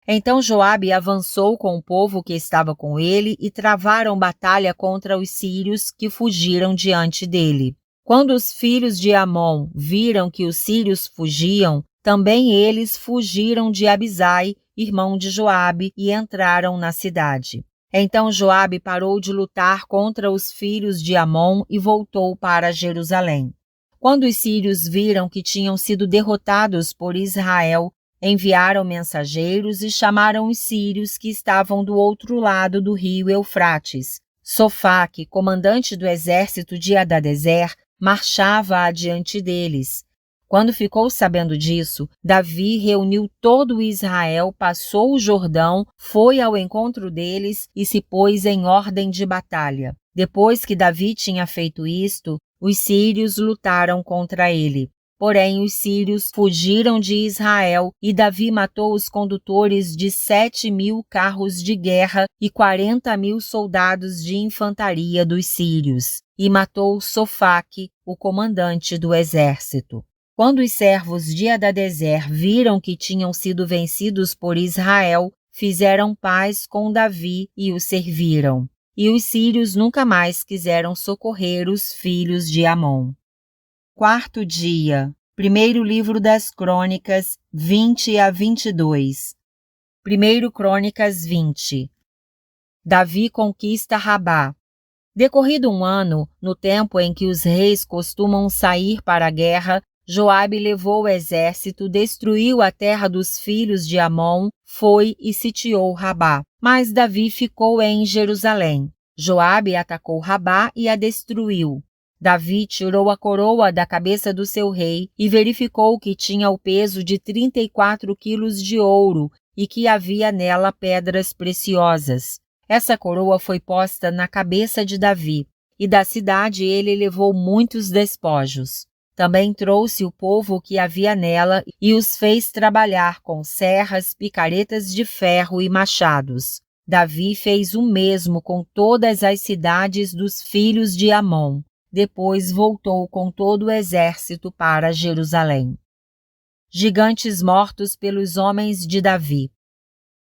Speaker 1: Então Joabe avançou com o povo que estava com ele e travaram batalha contra os sírios que fugiram diante dele. Quando os filhos de Amon viram que os sírios fugiam, também eles fugiram de Abisai, irmão de Joabe, e entraram na cidade. Então Joabe parou de lutar contra os filhos de Amon e voltou para Jerusalém. Quando os sírios viram que tinham sido derrotados por Israel, enviaram mensageiros e chamaram os sírios que estavam do outro lado do rio Eufrates. Sofaque, comandante do exército de Hadadezer, marchava adiante deles. Quando ficou sabendo disso, Davi reuniu todo o Israel, passou o Jordão, foi ao encontro deles e se pôs em ordem de batalha. Depois que Davi tinha feito isto, os sírios lutaram contra ele. Porém, os sírios fugiram de Israel e Davi matou os condutores de 7.000 carros de guerra e 40.000 soldados de infantaria dos sírios, e matou Sofaque, o comandante do exército. Quando os servos de Hadadezer viram que tinham sido vencidos por Israel, fizeram paz com Davi e o serviram. E os sírios nunca mais quiseram socorrer os filhos de Amon. Quarto dia. Primeiro livro das Crônicas, 20 a 22. Primeiro Crônicas 20. Davi conquista Rabá. Decorrido um ano, no tempo em que os reis costumam sair para a guerra, Joabe levou o exército, destruiu a terra dos filhos de Amon, foi e sitiou Rabá. Mas Davi ficou em Jerusalém. Joabe atacou Rabá e a destruiu. Davi tirou a coroa da cabeça do seu rei e verificou que tinha o peso de 34 quilos de ouro e que havia nela pedras preciosas. Essa coroa foi posta na cabeça de Davi, e da cidade ele levou muitos despojos. Também trouxe o povo que havia nela e os fez trabalhar com serras, picaretas de ferro e machados. Davi fez o mesmo com todas as cidades dos filhos de Amon. Depois voltou com todo o exército para Jerusalém. Gigantes mortos pelos homens de Davi.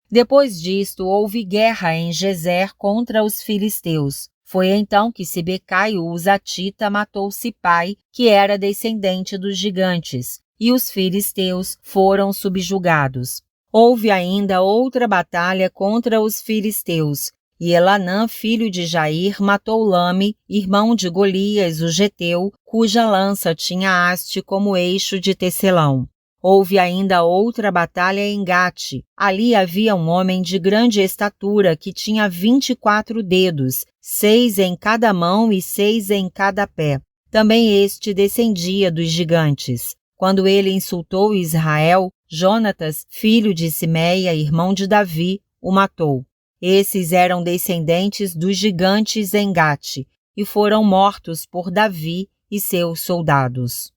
Speaker 1: Depois disto, houve guerra em Gezer contra os filisteus. Foi então que Sibekai, o Husatita, matou Sipai, que era descendente dos gigantes, e os filisteus foram subjugados. Houve ainda outra batalha contra os filisteus, e Elanã, filho de Jair, matou Lame, irmão de Golias, o geteu, cuja lança tinha haste como eixo de tecelão. Houve ainda outra batalha em Gate. Ali havia um homem de grande estatura que tinha 24 dedos, 6 em cada mão e 6 em cada pé. Também este descendia dos gigantes. Quando ele insultou Israel, Jonatas, filho de Simeia, irmão de Davi, o matou. Esses eram descendentes dos gigantes em Gate, e foram mortos por Davi e seus soldados.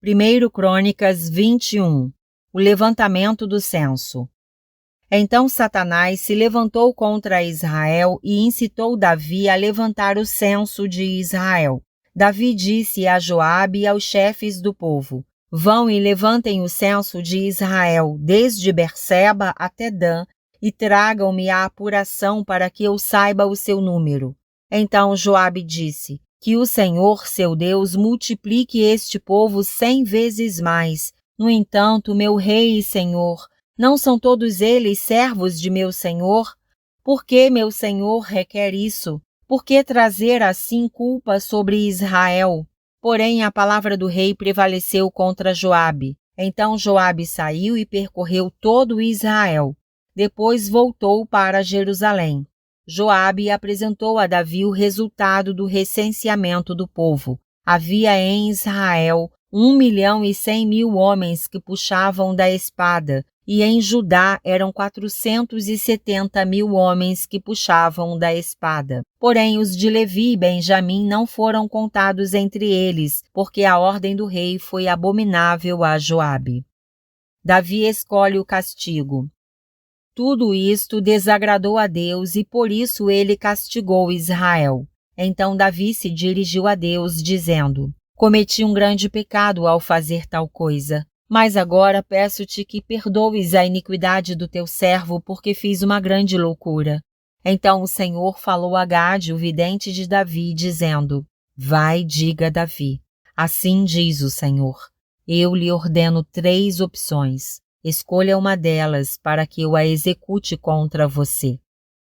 Speaker 1: 1 Crônicas 21. O levantamento do censo. Então Satanás se levantou contra Israel e incitou Davi a levantar o censo de Israel. Davi disse a Joabe e aos chefes do povo: Vão e levantem o censo de Israel, desde Berseba até Dan, e tragam-me a apuração para que eu saiba o seu número. Então Joabe disse: Que o Senhor, seu Deus, multiplique este povo 100 vezes mais. No entanto, meu rei e senhor, não são todos eles servos de meu senhor? Por que meu senhor requer isso? Por que trazer assim culpa sobre Israel? Porém, a palavra do rei prevaleceu contra Joabe. Então Joabe saiu e percorreu todo Israel. Depois voltou para Jerusalém. Joabe apresentou a Davi o resultado do recenseamento do povo. Havia em Israel 1.100.000 homens que puxavam da espada, e em Judá eram 470.000 homens que puxavam da espada. Porém, os de Levi e Benjamim não foram contados entre eles, porque a ordem do rei foi abominável a Joabe. Davi escolhe o castigo. Tudo isto desagradou a Deus e por isso ele castigou Israel. Então Davi se dirigiu a Deus, dizendo: Cometi um grande pecado ao fazer tal coisa, mas agora peço-te que perdoes a iniquidade do teu servo, porque fiz uma grande loucura. Então o Senhor falou a Gade, o vidente de Davi, dizendo: Vai, diga a Davi: Assim diz o Senhor: Eu lhe ordeno 3 opções. Escolha uma delas para que eu a execute contra você.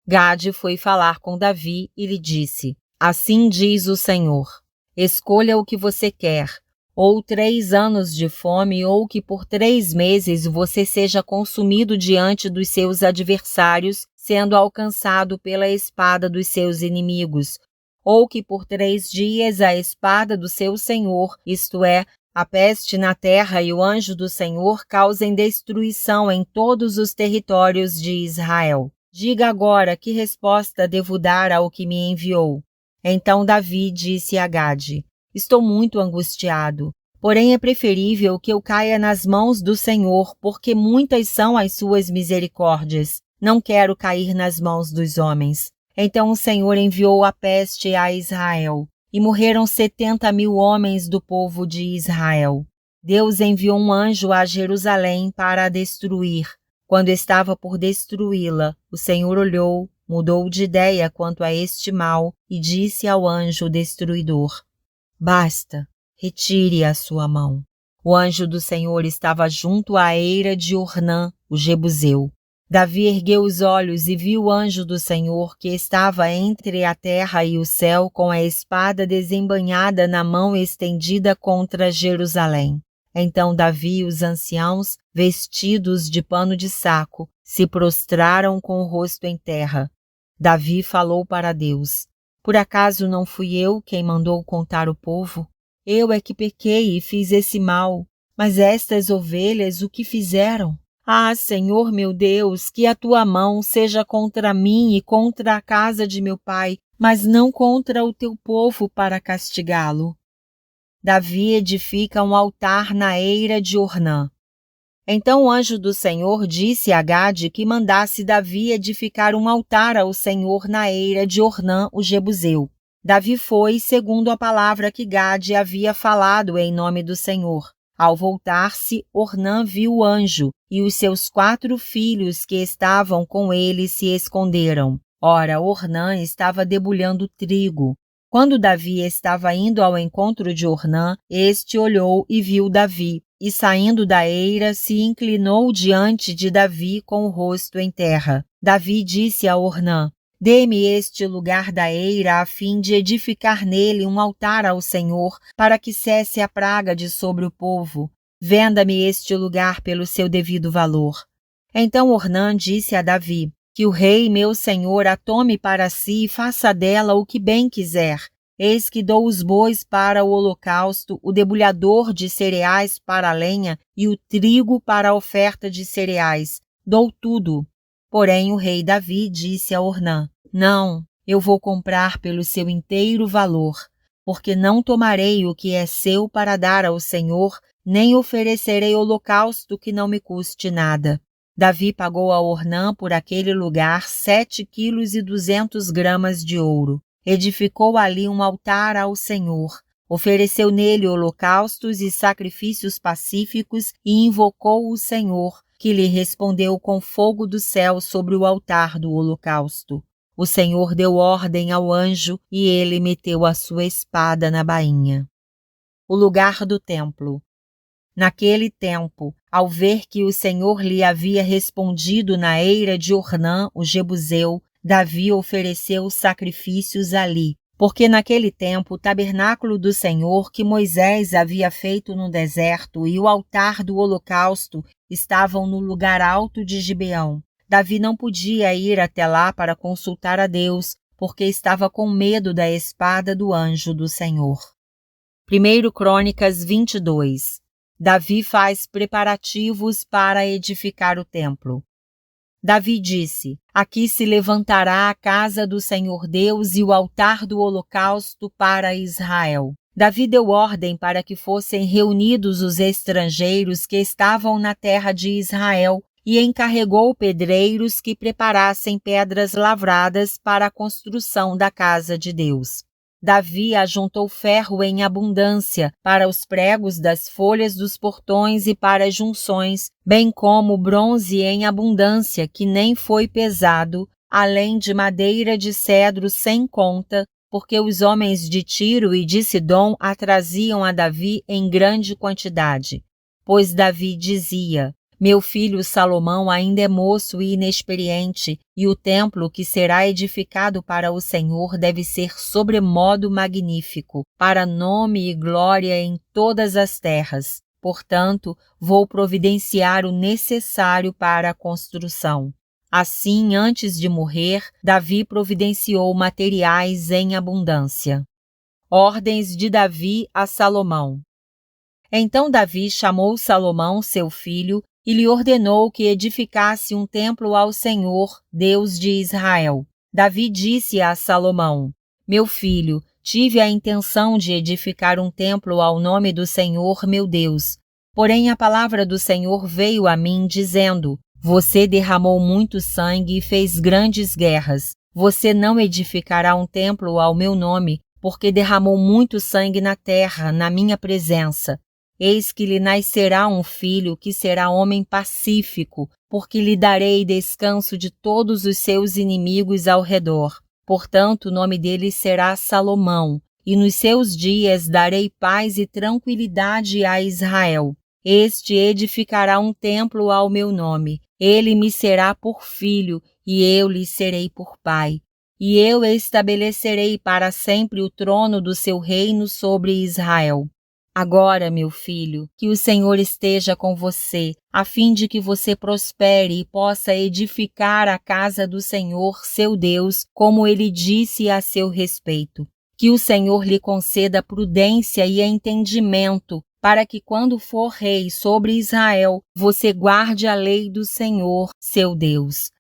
Speaker 1: Gade foi falar com Davi e lhe disse: Assim diz o Senhor: Escolha o que você quer, ou 3 anos de fome, ou que por 3 meses você seja consumido diante dos seus adversários, sendo alcançado pela espada dos seus inimigos, ou que por 3 dias a espada do seu Senhor, isto é, a peste na terra e o anjo do Senhor causem destruição em todos os territórios de Israel. Diga agora que resposta devo dar ao que me enviou. Então Davi disse a Gade: Estou muito angustiado, Porém é preferível que eu caia nas mãos do Senhor, porque muitas são as suas misericórdias. Não quero cair nas mãos dos homens. Então o Senhor enviou a peste a Israel, e morreram 70.000 homens do povo de Israel. Deus enviou um anjo a Jerusalém para a destruir. Quando estava por destruí-la, o Senhor olhou, mudou de ideia quanto a este mal e disse ao anjo destruidor: Basta, retire a sua mão. O anjo do Senhor estava junto à eira de Ornã, o Jebuseu. Davi ergueu os olhos e viu o anjo do Senhor que estava entre a terra e o céu com a espada desembainhada na mão estendida contra Jerusalém. Então Davi e os anciãos, vestidos de pano de saco, se prostraram com o rosto em terra. Davi falou para Deus: Por acaso não fui eu quem mandou contar o povo? Eu é que pequei e fiz esse mal, mas estas ovelhas o que fizeram? Ah, Senhor meu Deus, que a tua mão seja contra mim e contra a casa de meu pai, mas não contra o teu povo para castigá-lo. Davi edifica um altar na eira de Ornã. Então o anjo do Senhor disse a Gade que mandasse Davi edificar um altar ao Senhor na eira de Ornã, o Jebuseu. Davi foi segundo a palavra que Gade havia falado em nome do Senhor. Ao voltar-se, Ornã viu o anjo, e os seus 4 filhos que estavam com ele se esconderam. Ora, Ornã estava debulhando trigo. Quando Davi estava indo ao encontro de Ornã, este olhou e viu Davi, e saindo da eira se inclinou diante de Davi com o rosto em terra. Davi disse a Ornã: Dê-me este lugar da eira a fim de edificar nele um altar ao Senhor, para que cesse a praga de sobre o povo. Venda-me este lugar pelo seu devido valor. Então Ornã disse a Davi: Que o rei meu senhor a tome para si e faça dela o que bem quiser. Eis que dou os bois para o holocausto, o debulhador de cereais para a lenha e o trigo para a oferta de cereais. Dou tudo. Porém o rei Davi disse a Ornã: Não, eu vou comprar pelo seu inteiro valor, porque não tomarei o que é seu para dar ao Senhor, nem oferecerei holocausto que não me custe nada. Davi pagou a Ornã por aquele lugar 7,2 quilos de ouro. Edificou ali um altar ao Senhor. Ofereceu nele holocaustos e sacrifícios pacíficos e invocou o Senhor, que lhe respondeu com fogo do céu sobre o altar do holocausto. O Senhor deu ordem ao anjo e ele meteu a sua espada na bainha. O lugar do templo. Naquele tempo, ao ver que o Senhor lhe havia respondido na eira de Ornã, o Jebuseu, Davi ofereceu sacrifícios ali, porque naquele tempo o tabernáculo do Senhor que Moisés havia feito no deserto e o altar do holocausto estavam no lugar alto de Gibeão. Davi não podia ir até lá para consultar a Deus, porque estava com medo da espada do anjo do Senhor. 1 Crônicas 22. Davi faz preparativos para edificar o templo. Davi disse: Aqui se levantará a casa do Senhor Deus e o altar do holocausto para Israel. Davi deu ordem para que fossem reunidos os estrangeiros que estavam na terra de Israel e encarregou pedreiros que preparassem pedras lavradas para a construção da casa de Deus. Davi ajuntou ferro em abundância para os pregos das folhas dos portões e para as junções, bem como bronze em abundância que nem foi pesado, além de madeira de cedro sem conta, porque os homens de Tiro e de Sidom a traziam a Davi em grande quantidade. Pois Davi dizia: Meu filho Salomão ainda é moço e inexperiente, e o templo que será edificado para o Senhor deve ser sobremodo magnífico, para nome e glória em todas as terras. Portanto, vou providenciar o necessário para a construção. Assim, antes de morrer, Davi providenciou materiais em abundância. Ordens de Davi a Salomão. Então Davi chamou Salomão, seu filho, e lhe ordenou que edificasse um templo ao Senhor, Deus de Israel. Davi disse a Salomão: Meu filho, tive a intenção de edificar um templo ao nome do Senhor meu Deus. Porém a palavra do Senhor veio a mim, dizendo: Você derramou muito sangue e fez grandes guerras. Você não edificará um templo ao meu nome, porque derramou muito sangue na terra, na minha presença. Eis que lhe nascerá um filho que será homem pacífico, porque lhe darei descanso de todos os seus inimigos ao redor. Portanto, o nome dele será Salomão, e nos seus dias darei paz e tranquilidade a Israel. Este edificará um templo ao meu nome. Ele me será por filho, e eu lhe serei por pai. E eu estabelecerei para sempre o trono do seu reino sobre Israel. Agora, meu filho, que o Senhor esteja com você, a fim de que você prospere e possa edificar a casa do Senhor, seu Deus, como ele disse a seu respeito. Que o Senhor lhe conceda prudência e entendimento, para que quando for rei sobre Israel, você guarde a lei do Senhor, seu Deus.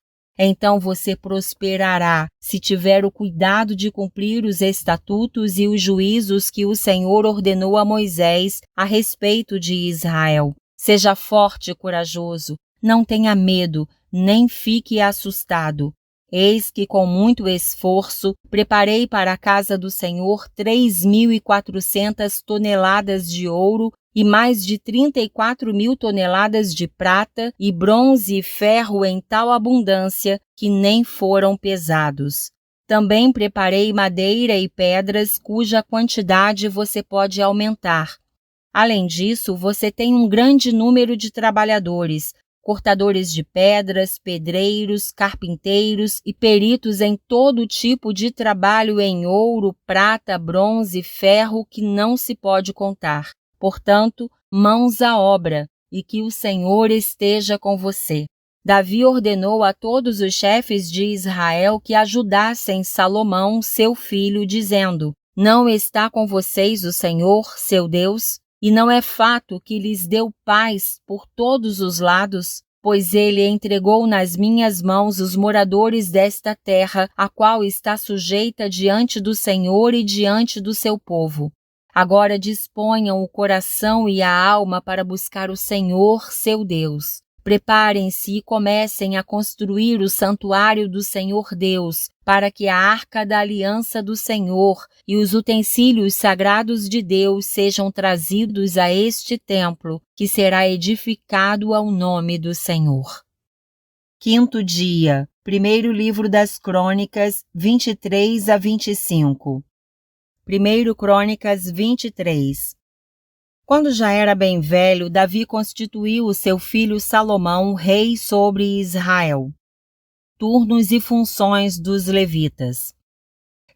Speaker 1: Então você prosperará, se tiver o cuidado de cumprir os estatutos e os juízos que o Senhor ordenou a Moisés a respeito de Israel. Seja forte e corajoso, não tenha medo, nem fique assustado. Eis que com muito esforço preparei para a casa do Senhor 3.400 toneladas de ouro e mais de 34.000 toneladas de prata e bronze e ferro em tal abundância que nem foram pesados. Também preparei madeira e pedras cuja quantidade você pode aumentar. Além disso, você tem um grande número de trabalhadores, cortadores de pedras, pedreiros, carpinteiros e peritos em todo tipo de trabalho em ouro, prata, bronze e ferro que não se pode contar. Portanto, mãos à obra, e que o Senhor esteja com você. Davi ordenou a todos os chefes de Israel que ajudassem Salomão, seu filho, dizendo: Não está com vocês o Senhor, seu Deus? E não é fato que lhes deu paz por todos os lados? Pois ele entregou nas minhas mãos os moradores desta terra, a qual está sujeita diante do Senhor e diante do seu povo. Agora disponham o coração e a alma para buscar o Senhor, seu Deus. Preparem-se e comecem a construir o santuário do Senhor Deus, para que a arca da aliança do Senhor e os utensílios sagrados de Deus sejam trazidos a este templo, que será edificado ao nome do Senhor. Quinto dia, primeiro livro das Crônicas, 23 a 25. 1 Crônicas 23. Quando já era bem velho, Davi constituiu o seu filho Salomão rei sobre Israel. Turnos e funções dos levitas.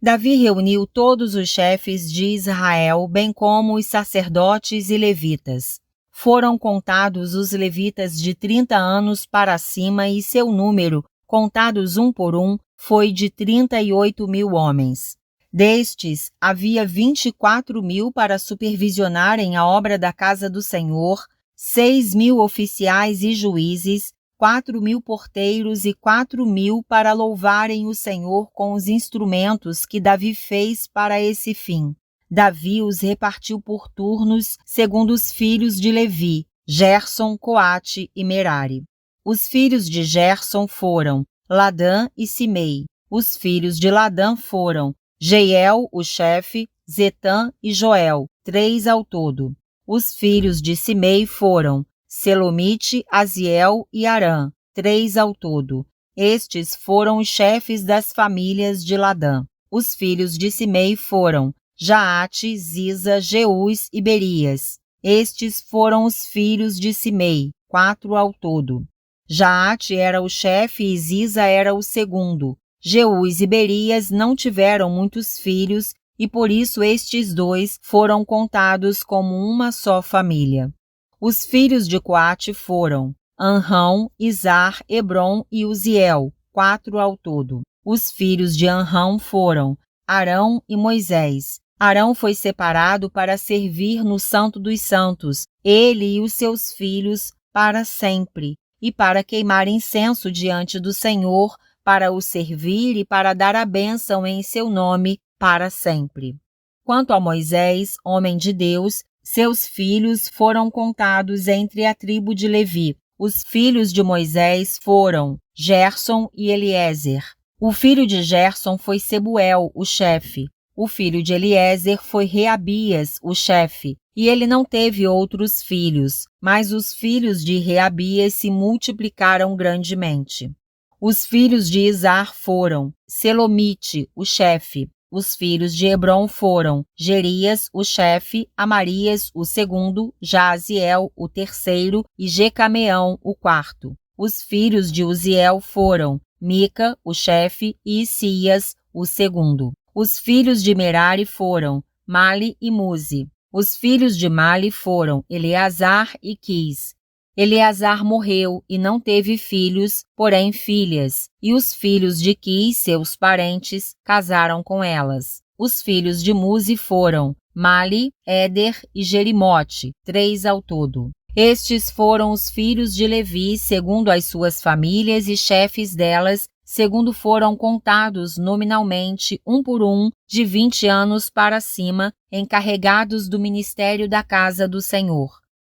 Speaker 1: Davi reuniu todos os chefes de Israel, bem como os sacerdotes e levitas. Foram contados os levitas de 30 anos para cima e seu número, contados um por um, foi de 38.000 homens. Destes, havia 24.000 para supervisionarem a obra da casa do Senhor, 6.000 oficiais e juízes, 4.000 porteiros e 4.000 para louvarem o Senhor com os instrumentos que Davi fez para esse fim. Davi os repartiu por turnos, segundo os filhos de Levi, Gerson, Coate e Merari. Os filhos de Gerson foram Ladã e Simei. Os filhos de Ladã foram Jeiel, o chefe, Zetã e Joel, 3 ao todo. Os filhos de Simei foram Selomite, Aziel e Arã, 3 ao todo. Estes foram os chefes das famílias de Ladã. Os filhos de Simei foram Jaate, Ziza, Jeús e Berias. Estes foram os filhos de Simei, 4 ao todo. Jaate era o chefe e Ziza era o segundo. Jeús e Berias não tiveram muitos filhos e por isso estes dois foram contados como uma só família. Os filhos de Coate foram Anrão, Izar, Hebron e Uziel, 4 ao todo. Os filhos de Anrão foram Arão e Moisés. Arão foi separado para servir no Santo dos Santos, ele e os seus filhos para sempre, e para queimar incenso diante do Senhor, para o servir e para dar a bênção em seu nome para sempre. Quanto a Moisés, homem de Deus, seus filhos foram contados entre a tribo de Levi. Os filhos de Moisés foram Gerson e Eliezer. O filho de Gerson foi Sebuel, o chefe. O filho de Eliezer foi Reabias, o chefe. E ele não teve outros filhos, mas os filhos de Reabias se multiplicaram grandemente. Os filhos de Izar foram Selomite, o chefe. Os filhos de Hebron foram Gerias, o chefe, Amarias, o segundo, Jaziel, o terceiro, e Jecameão, o quarto. Os filhos de Uziel foram Mica, o chefe, e Isias, o segundo. Os filhos de Merari foram Mali e Muzi. Os filhos de Mali foram Eleazar e Quis. Eleazar morreu e não teve filhos, porém filhas, e os filhos de Quis, seus parentes, casaram com elas. Os filhos de Muzi foram Mali, Éder e Jerimote, 3 ao todo. Estes foram os filhos de Levi, segundo as suas famílias e chefes delas, segundo foram contados nominalmente, um por um, de 20 anos para cima, encarregados do ministério da casa do Senhor.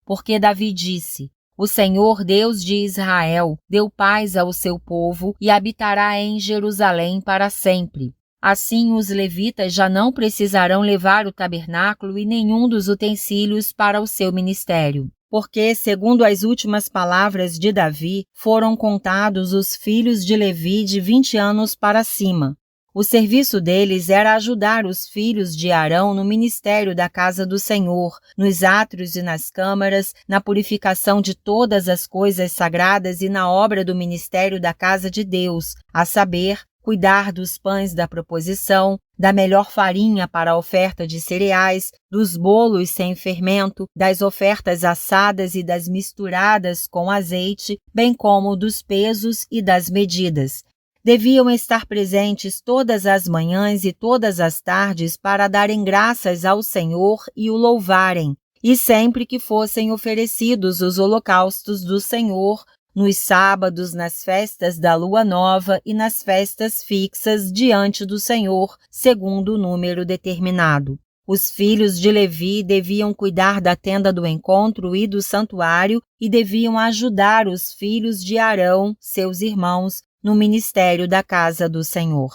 Speaker 1: Porque Davi disse: O Senhor, Deus de Israel, deu paz ao seu povo e habitará em Jerusalém para sempre. Assim, os levitas já não precisarão levar o tabernáculo e nenhum dos utensílios para o seu ministério. Porque, segundo as últimas palavras de Davi, foram contados os filhos de Levi de 20 anos para cima. O serviço deles era ajudar os filhos de Arão no ministério da casa do Senhor, nos átrios e nas câmaras, na purificação de todas as coisas sagradas e na obra do ministério da casa de Deus, a saber, cuidar dos pães da proposição, da melhor farinha para a oferta de cereais, dos bolos sem fermento, das ofertas assadas e das misturadas com azeite, bem como dos pesos e das medidas. Deviam estar presentes todas as manhãs e todas as tardes para darem graças ao Senhor e o louvarem, e sempre que fossem oferecidos os holocaustos do Senhor, nos sábados, nas festas da lua nova e nas festas fixas diante do Senhor, segundo o número determinado. Os filhos de Levi deviam cuidar da tenda do encontro e do santuário e deviam ajudar os filhos de Arão, seus irmãos, no ministério da casa do Senhor.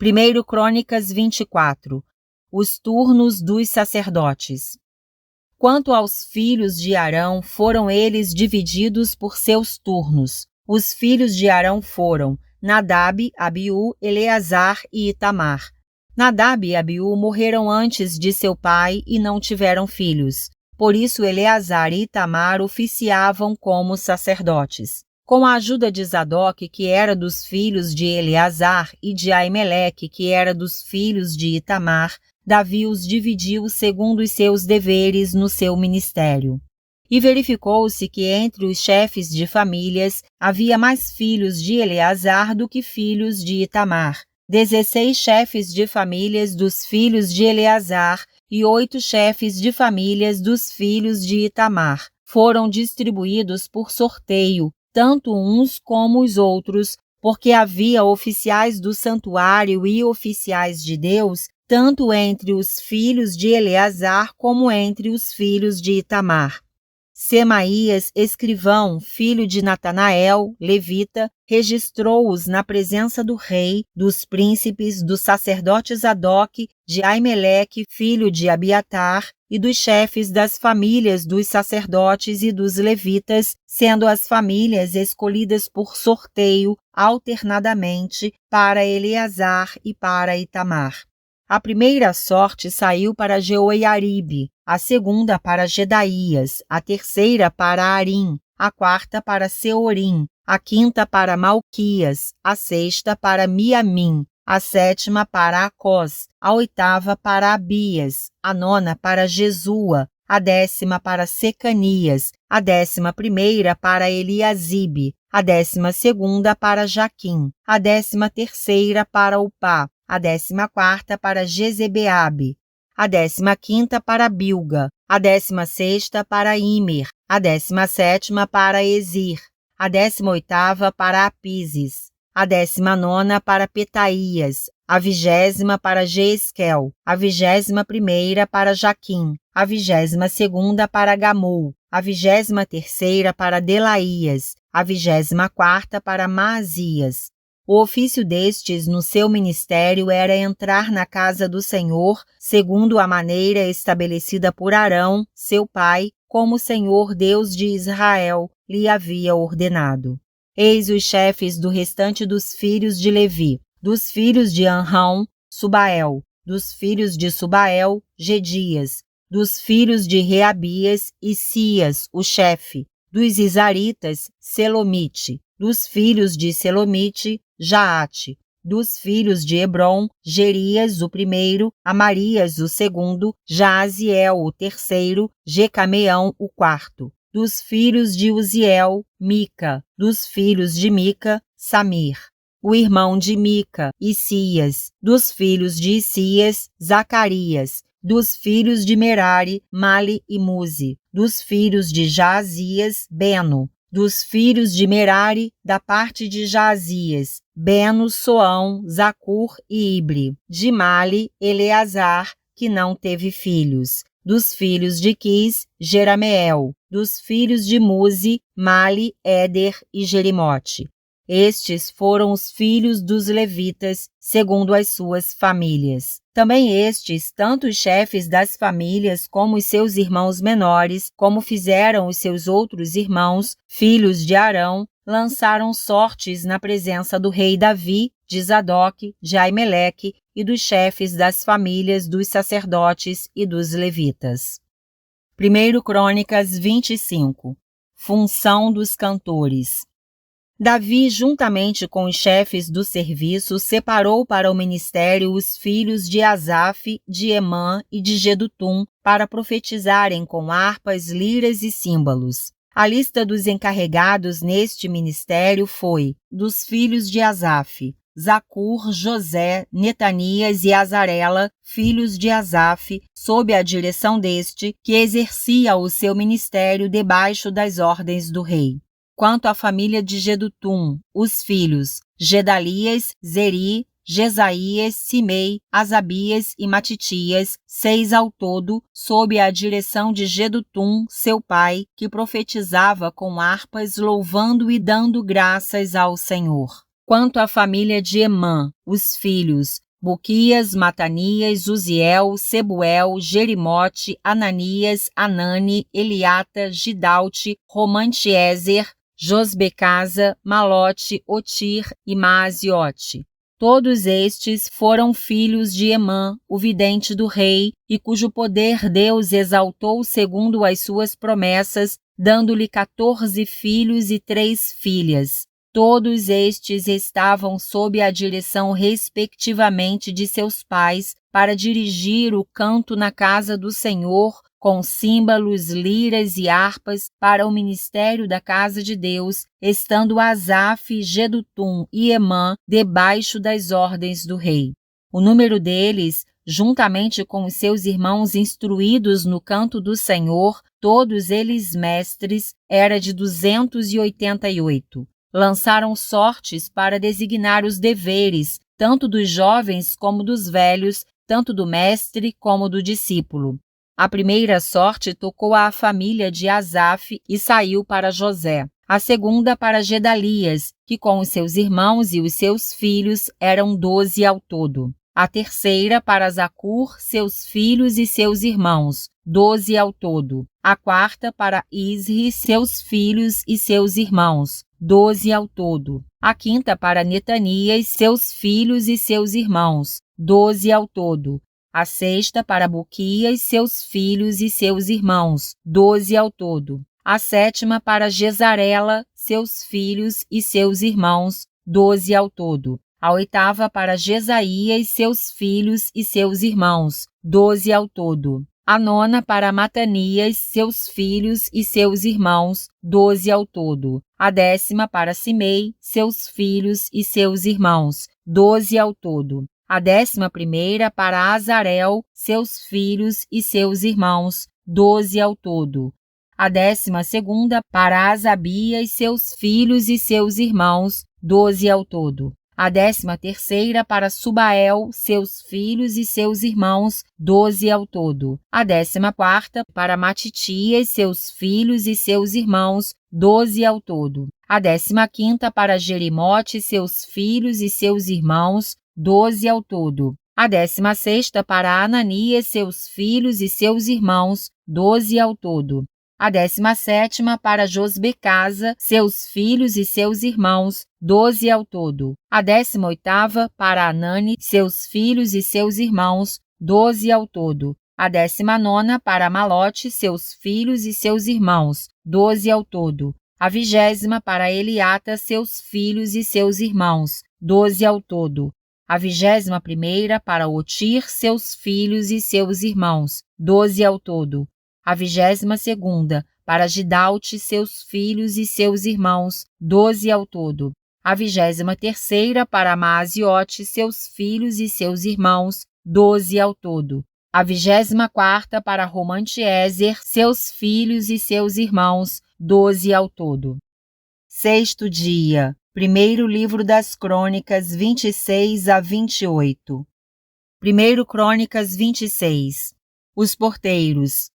Speaker 1: 1 Crônicas 24. Os turnos dos sacerdotes. Quanto aos filhos de Arão, foram eles divididos por seus turnos. Os filhos de Arão foram Nadab, Abiú, Eleazar e Itamar. Nadab e Abiú morreram antes de seu pai e não tiveram filhos. Por isso Eleazar e Itamar oficiavam como sacerdotes. Com a ajuda de Zadok, que era dos filhos de Eleazar, e de Aimeleque, que era dos filhos de Itamar, Davi os dividiu segundo os seus deveres no seu ministério. E verificou-se que entre os chefes de famílias havia mais filhos de Eleazar do que filhos de Itamar. 16 chefes de famílias dos filhos de Eleazar e 8 chefes de famílias dos filhos de Itamar foram distribuídos por sorteio, tanto uns como os outros, porque havia oficiais do santuário e oficiais de Deus, tanto entre os filhos de Eleazar como entre os filhos de Itamar. Semaías, escrivão, filho de Natanael, levita, registrou-os na presença do rei, dos príncipes, do sacerdote Zadok, de Aimeleque, filho de Abiatar, e dos chefes das famílias dos sacerdotes e dos levitas, sendo as famílias escolhidas por sorteio alternadamente para Eleazar e para Itamar. A primeira sorte saiu para Jeoiaribe, a segunda para Jedaías, a terceira para Arim, a quarta para Seorim, a quinta para Malquias, a sexta para Miamim, a sétima para Acós, a oitava para Abias, a nona para Jesua, a 10ª para Secanias, a 11ª para Eliasibe, a 12ª para Jaquim, a 13ª para Upá, a 14ª para Jezebeabe, a 15ª para Bilga, a 16ª para Imer, a 17ª para Ezir, a 18ª para Apises, a 19ª para Petaías, a 20ª para Jeesquel, a 21ª para Jaquim, a 22ª para Gamul, a 23ª para Delaías, a 24ª para Maasias. O ofício destes no seu ministério era entrar na casa do Senhor, segundo a maneira estabelecida por Arão, seu pai, como o Senhor Deus de Israel lhe havia ordenado. Eis os chefes do restante dos filhos de Levi, dos filhos de Anrão, Subael, dos filhos de Subael, Gedias, dos filhos de Reabias, Isias, o chefe, dos Isaritas, Selomite, dos filhos de Selomite, Jaate, dos filhos de Hebron, Gerias, o primeiro, Amarias, o segundo, Jaaziel, o terceiro, Jecameão, o quarto, dos filhos de Uziel, Mica, dos filhos de Mica, Samir, o irmão de Mica, Isias, dos filhos de Isias, Zacarias, dos filhos de Merari, Mali e Muzi, dos filhos de Jaazias, Beno, dos filhos de Merari, da parte de Jaazias, Beno, Soão, Zacur e Ibri, de Mali, Eleazar, que não teve filhos, dos filhos de Quis, Jerameel, dos filhos de Muzi, Mali, Éder e Jerimote. Estes foram os filhos dos levitas, segundo as suas famílias. Também estes, tanto os chefes das famílias como os seus irmãos menores, como fizeram os seus outros irmãos, filhos de Arão, lançaram sortes na presença do rei Davi, de Zadok, de Aimeleque e dos chefes das famílias dos sacerdotes e dos levitas. 1 Crônicas 25. Função dos cantores. Davi, juntamente com os chefes do serviço, separou para o ministério os filhos de Asaf, de Emã e de Jedutum para profetizarem com harpas, liras e símbolos. A lista dos encarregados neste ministério foi, dos filhos de Asaf, Zacur, José, Netanias e Azarela, filhos de Asaf, sob a direção deste, que exercia o seu ministério debaixo das ordens do rei. Quanto à família de Jedutum, os filhos Gedalias, Zeri, Jesaías, Simei, Asabias e Matitias, 6 ao todo, sob a direção de Jedutum, seu pai, que profetizava com harpas, louvando e dando graças ao Senhor. Quanto à família de Emã, os filhos Buquias, Matanias, Uziel, Sebuel, Jerimote, Ananias, Anani, Eliata, Gidalte, Romantiezer, Josbecasa, Malote, Otir e Maaziote. Todos estes foram filhos de Emã, o vidente do rei, e cujo poder Deus exaltou segundo as suas promessas, dando-lhe 14 filhos e 3 filhas. Todos estes estavam sob a direção respectivamente de seus pais para dirigir o canto na casa do Senhor, com símbolos, liras e harpas para o ministério da casa de Deus, estando Asaf, Jedutum e Emã debaixo das ordens do rei. O número deles, juntamente com os seus irmãos instruídos no canto do Senhor, todos eles mestres, era de 288. Lançaram sortes para designar os deveres, tanto dos jovens como dos velhos, tanto do mestre como do discípulo. A primeira sorte tocou à família de Asaf e saiu para José. A segunda para Gedalias, que com os seus irmãos e os seus filhos eram 12 ao todo. A terceira para Zacur, seus filhos e seus irmãos, 12 ao todo. A quarta para Isri, seus filhos e seus irmãos, 12 ao todo. A quinta para Netanias, seus filhos e seus irmãos, 12 ao todo. A sexta para Buquias, seus filhos e seus irmãos, 12 ao todo. A sétima para Jezarela, seus filhos e seus irmãos, 12 ao todo. A oitava para Jesaías, seus filhos e seus irmãos, 12 ao todo. A nona para Matanias, seus filhos e seus irmãos, 12 ao todo. A décima para Simei, seus filhos e seus irmãos, 12 ao todo. A 11ª para Azarel, seus filhos e seus irmãos, 12 ao todo. A 12ª para Asabias, seus filhos e seus irmãos, 12 ao todo. A 13ª para Subael, seus filhos e seus irmãos, 12 ao todo. A 14ª para Matitias, seus filhos e seus irmãos, 12 ao todo. A 15ª para Jerimote, seus filhos e seus irmãos, 12 ao todo. A 16ª para Ananias, seus filhos e seus irmãos, 12 ao todo. A 17ª para Josbecasa, seus filhos e seus irmãos, 12 ao todo. A 18ª para Anani, seus filhos e seus irmãos, 12 ao todo. A 19ª para Malote, seus filhos e seus irmãos, 12 ao todo. A 20ª para Eliata, seus filhos e seus irmãos, 12 ao todo. A 21ª para Otir, seus filhos e seus irmãos, 12 ao todo. A 22ª para Gidalte, seus filhos e seus irmãos, 12 ao todo. A 23ª para Maaziote, seus filhos e seus irmãos, 12 ao todo. A 24ª para Romantiezer, seus filhos e seus irmãos, 12 ao todo. Sexto dia. Primeiro livro das Crônicas, 26 a 28. Primeiro Crônicas 26. Os porteiros.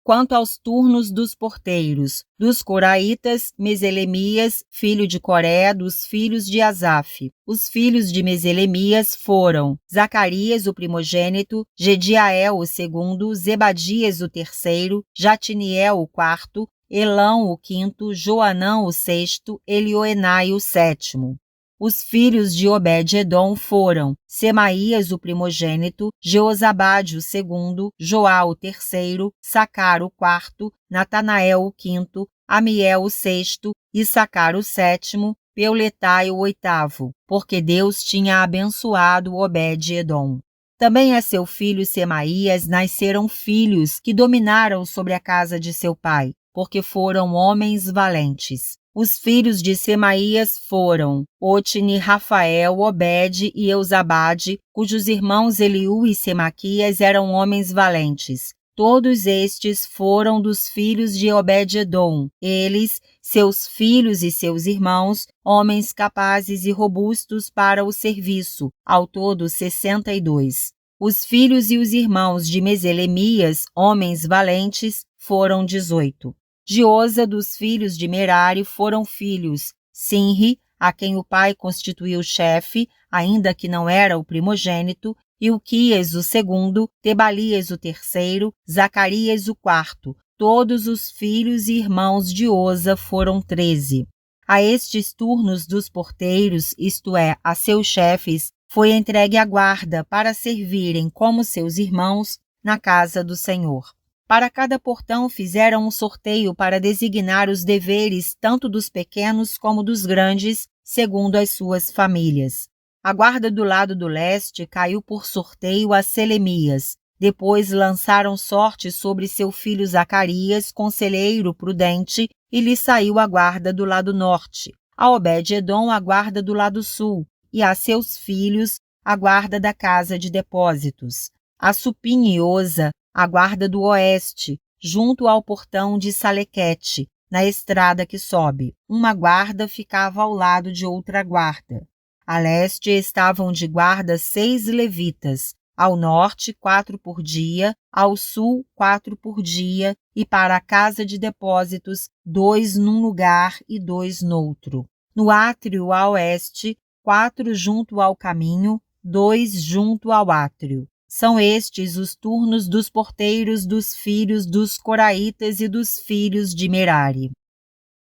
Speaker 1: Quanto aos turnos dos porteiros, dos coraitas, Meselemias, filho de Coré, dos filhos de Asaf. Os filhos de Meselemias foram Zacarias, o primogênito, Gediael, o segundo, Zebadias, o terceiro, Jatiniel, o quarto, Elão, o quinto, Joanã, o sexto, Elioenai, o sétimo. Os filhos de Obed-edom foram Semaías, o primogênito, Jeozabade, o segundo, Joá, o terceiro, Sacar, o quarto, Natanael, o quinto, Amiel, o sexto, Issacar, o sétimo, Peuletai, o oitavo, porque Deus tinha abençoado Obed-edom. Também a seu filho Semaías nasceram filhos que dominaram sobre a casa de seu pai, porque foram homens valentes. Os filhos de Semaías foram Otni, Rafael, Obed e Eusabade, cujos irmãos Eliú e Semaquias eram homens valentes. Todos estes foram dos filhos de Obed-edom, eles, seus filhos e seus irmãos, homens capazes e robustos para o serviço, ao todo 62. Os filhos e os irmãos de Meselemias, homens valentes, foram 18. De Oza, dos filhos de Merari, foram filhos Sinri, a quem o pai constituiu chefe, ainda que não era o primogênito, Ilquias, o segundo, Tebalias, o terceiro, Zacarias, o quarto. Todos os filhos e irmãos de Oza foram 13. A estes turnos dos porteiros, isto é, a seus chefes, foi entregue a guarda para servirem como seus irmãos na casa do Senhor. Para cada portão fizeram um sorteio para designar os deveres tanto dos pequenos como dos grandes, segundo as suas famílias. A guarda do lado do leste caiu por sorteio a Selemias. Depois lançaram sorte sobre seu filho Zacarias, conselheiro prudente, e lhe saiu a guarda do lado norte. A Obed-edom a guarda do lado sul, e a seus filhos a guarda da casa de depósitos. A Supim e Oza a guarda do oeste, junto ao portão de Salequete, na estrada que sobe. Uma guarda ficava ao lado de outra guarda. A leste estavam de guarda 6 levitas, ao norte 4 por dia, ao sul 4 por dia, e para a casa de depósitos 2 num lugar e 2 noutro. No átrio a oeste, 4 junto ao caminho, 2 junto ao átrio. São estes os turnos dos porteiros dos filhos dos coraitas e dos filhos de Merari.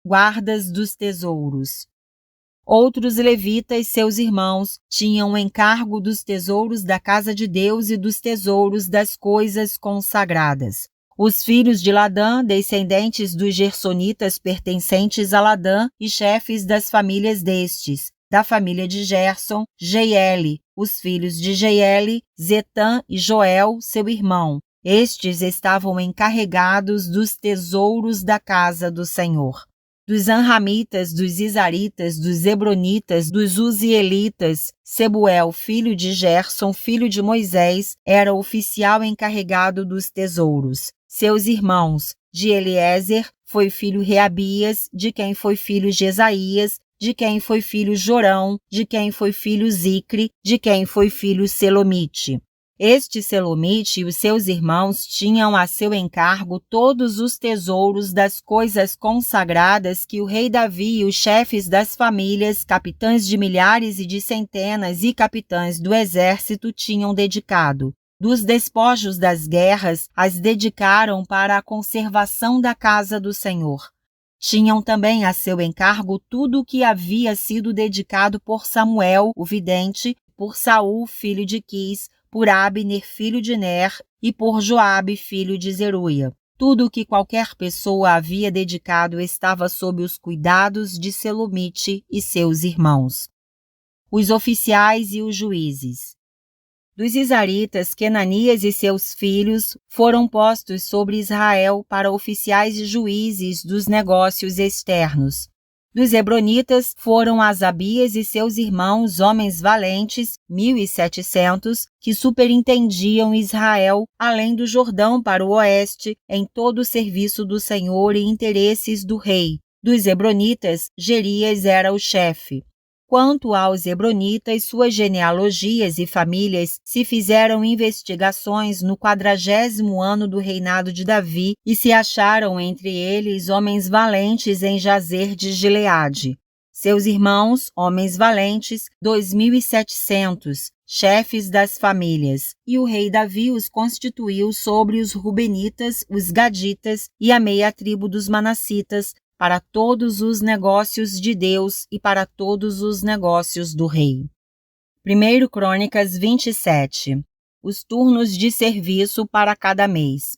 Speaker 1: Guardas dos tesouros. Outros levitas, seus irmãos, tinham o encargo dos tesouros da casa de Deus e dos tesouros das coisas consagradas. Os filhos de Ladã, descendentes dos gersonitas pertencentes a Ladã e chefes das famílias destes. Da família de Gerson, Jeiele, os filhos de Jeiele, Zetã e Joel, seu irmão. Estes estavam encarregados dos tesouros da casa do Senhor. Dos Anramitas, dos Isaritas, dos Hebronitas, dos Uzielitas, Sebuel, filho de Gerson, filho de Moisés, era o oficial encarregado dos tesouros. Seus irmãos, de Eliezer, foi filho Reabias, de quem foi filho Jesaías, de quem foi filho Jorão, de quem foi filho Zicre, de quem foi filho Selomite. Este Selomite e os seus irmãos tinham a seu encargo todos os tesouros das coisas consagradas que o rei Davi e os chefes das famílias, capitães de milhares e de centenas e capitães do exército tinham dedicado. Dos despojos das guerras, as dedicaram para a conservação da casa do Senhor. Tinham também a seu encargo tudo o que havia sido dedicado por Samuel, o vidente, por Saul, filho de Quis, por Abner, filho de Ner, e por Joabe, filho de Zeruia. Tudo o que qualquer pessoa havia dedicado estava sob os cuidados de Selomite e seus irmãos. Os oficiais e os juízes. Dos Izaritas, Quenanias e seus filhos foram postos sobre Israel para oficiais e juízes dos negócios externos. Dos Hebronitas foram Asabias e seus irmãos, homens valentes, 1.700, que superintendiam Israel, além do Jordão para o oeste, em todo o serviço do Senhor e interesses do rei. Dos Hebronitas, Jerias era o chefe. Quanto aos Hebronitas, suas genealogias e famílias se fizeram investigações no 40º ano do reinado de Davi e se acharam entre eles homens valentes em Jazer de Gileade. Seus irmãos, homens valentes, 2.700, chefes das famílias, e o rei Davi os constituiu sobre os Rubenitas, os Gaditas e a meia tribo dos Manassitas, para todos os negócios de Deus e para todos os negócios do rei. 1 Crônicas 27. Os turnos de serviço para cada mês.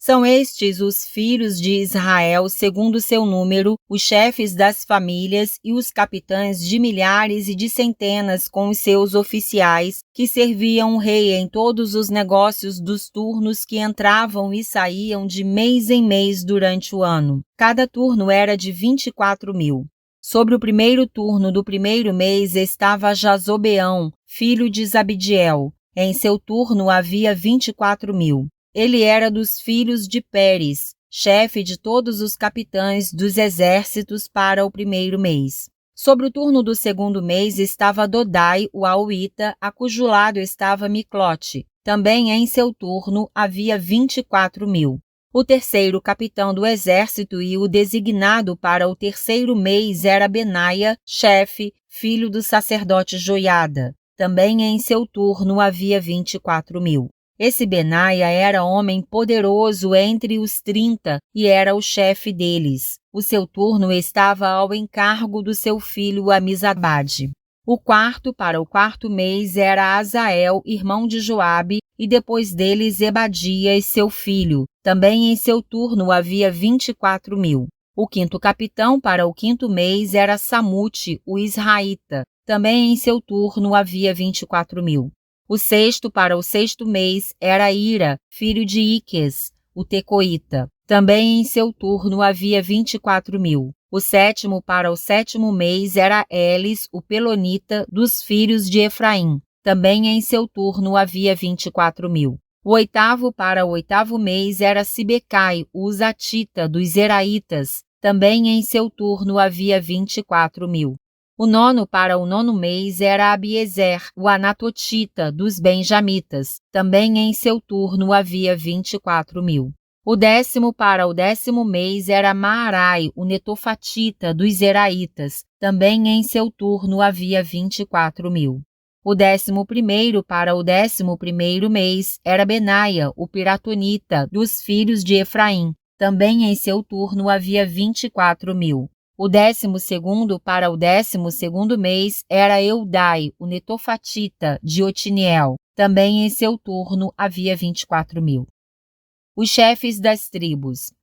Speaker 1: São estes os filhos de Israel, segundo seu número, os chefes das famílias e os capitães de milhares e de centenas com os seus oficiais, que serviam o rei em todos os negócios dos turnos que entravam e saíam de mês em mês durante o ano. Cada turno era de 24.000. Sobre o primeiro turno do primeiro mês estava Jazobeão, filho de Zabdiel. Em seu turno havia 24.000. Ele era dos filhos de Pérez, chefe de todos os capitães dos exércitos para o primeiro mês. Sobre o turno do segundo mês estava Dodai, o auita, a cujo lado estava Miclote. Também em seu turno havia 24.000. O terceiro capitão do exército e o designado para o terceiro mês era Benaia, chefe, filho do sacerdote Joiada. Também em seu turno havia 24.000. Esse Benaia era homem poderoso entre os 30 e era o chefe deles. O seu turno estava ao encargo do seu filho Amizabade. O quarto para o quarto mês era Azael, irmão de Joabe, e depois dele Zebadias, seu filho. Também em seu turno havia 24.000. O quinto capitão para o quinto mês era Samute, o israelita. Também em seu turno havia 24.000. O sexto para o sexto mês era Ira, filho de Iques, o tecoíta. Também em seu turno havia 24.000. O sétimo para o sétimo mês era Elis, o pelonita, dos filhos de Efraim. Também em seu turno havia 24.000. O oitavo para o oitavo mês era Sibecai, o uzatita, dos Zeraitas. Também em seu turno havia 24.000. O nono para o nono mês era Abiezer, o anatotita, dos benjamitas. Também em seu turno havia 24.000. O décimo para o décimo mês era Maarai, o netofatita, dos Zeraitas. Também em seu turno havia 24.000. O 11º para o 11º mês era Benaia, o piratonita, dos filhos de Efraim. Também em seu turno havia 24.000. O 12º para o 12º mês era Eudai, o netofatita, de Otiniel. Também em seu turno havia 24.000. Os chefes das tribos.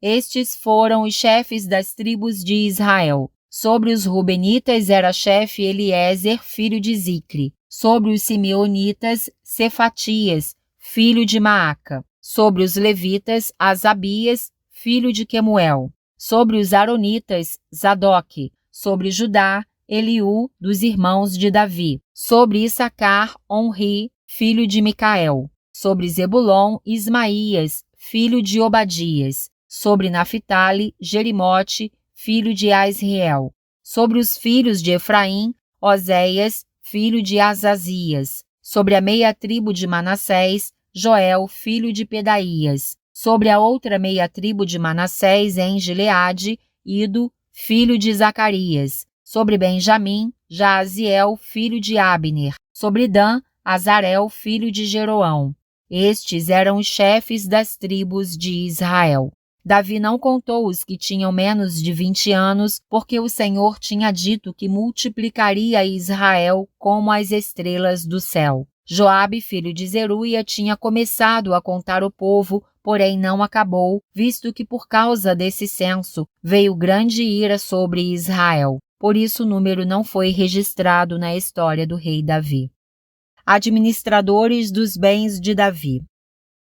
Speaker 1: Estes foram os chefes das tribos de Israel. Sobre os Rubenitas era chefe Eliezer, filho de Zicre. Sobre os Simeonitas, Cefatias, filho de Maaca. Sobre os Levitas, Asabias, filho de Quemuel. Sobre os Aronitas, Zadok. Sobre Judá, Eliú, dos irmãos de Davi. Sobre Issacar, Onri, filho de Micael. Sobre Zebulon, Ismaías, filho de Obadias. Sobre Naphtali, Jerimote, filho de Asriel. Sobre os filhos de Efraim, Oséias, filho de Azazias. Sobre a meia tribo de Manassés, Joel, filho de Pedaías. Sobre a outra meia tribo de Manassés em Gileade, Ido, filho de Zacarias. Sobre Benjamim, Jaaziel, filho de Abner. Sobre Dan, Azarel, filho de Jeroão. Estes eram os chefes das tribos de Israel. Davi não contou os que tinham menos de 20 anos, porque o Senhor tinha dito que multiplicaria Israel como as estrelas do céu. Joabe, filho de Zeruia, tinha começado a contar o povo, porém não acabou, visto que por causa desse censo veio grande ira sobre Israel. Por isso o número não foi registrado na história do rei Davi. Administradores dos bens de Davi.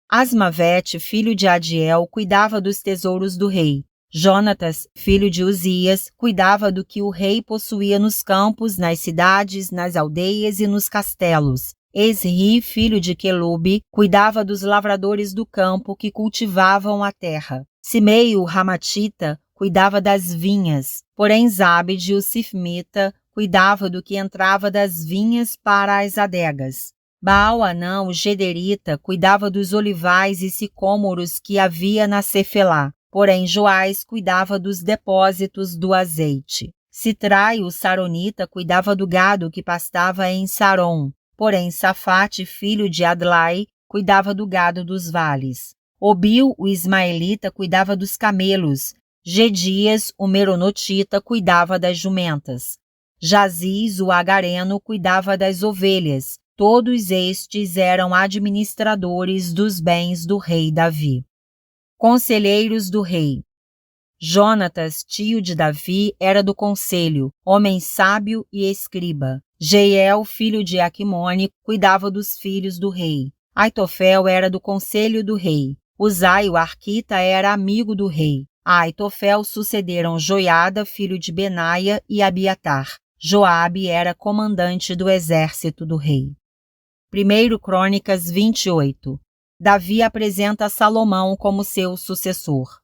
Speaker 1: Asmavete, filho de Adiel, cuidava dos tesouros do rei. Jonatas, filho de Uzias, cuidava do que o rei possuía nos campos, nas cidades, nas aldeias e nos castelos. Esri, filho de Quelube, cuidava dos lavradores do campo que cultivavam a terra. Simei, o Ramatita, cuidava das vinhas. Porém Zabde, o Sifmita, cuidava do que entrava das vinhas para as adegas. Baal-Anã, o Gederita, cuidava dos olivais e sicômoros que havia na Cefelá. Porém Joás cuidava dos depósitos do azeite. Sitrai, o Saronita, cuidava do gado que pastava em Saron. Porém Safate, filho de Adlai, cuidava do gado dos vales. Obil, o Ismaelita, cuidava dos camelos. Gedias, o Meronotita, cuidava das jumentas. Jaziz, o Agareno, cuidava das ovelhas. Todos estes eram administradores dos bens do rei Davi. Conselheiros do rei. Jonatas, tio de Davi, era do conselho, homem sábio e escriba. Jeiel, filho de Aquimone, cuidava dos filhos do rei. Aitofel era do conselho do rei. Uzai, o arquita, era amigo do rei. A Aitofel sucederam Joiada, filho de Benaia, e Abiatar. Joabe era comandante do exército do rei. 1 Crônicas 28. Davi apresenta Salomão como seu sucessor.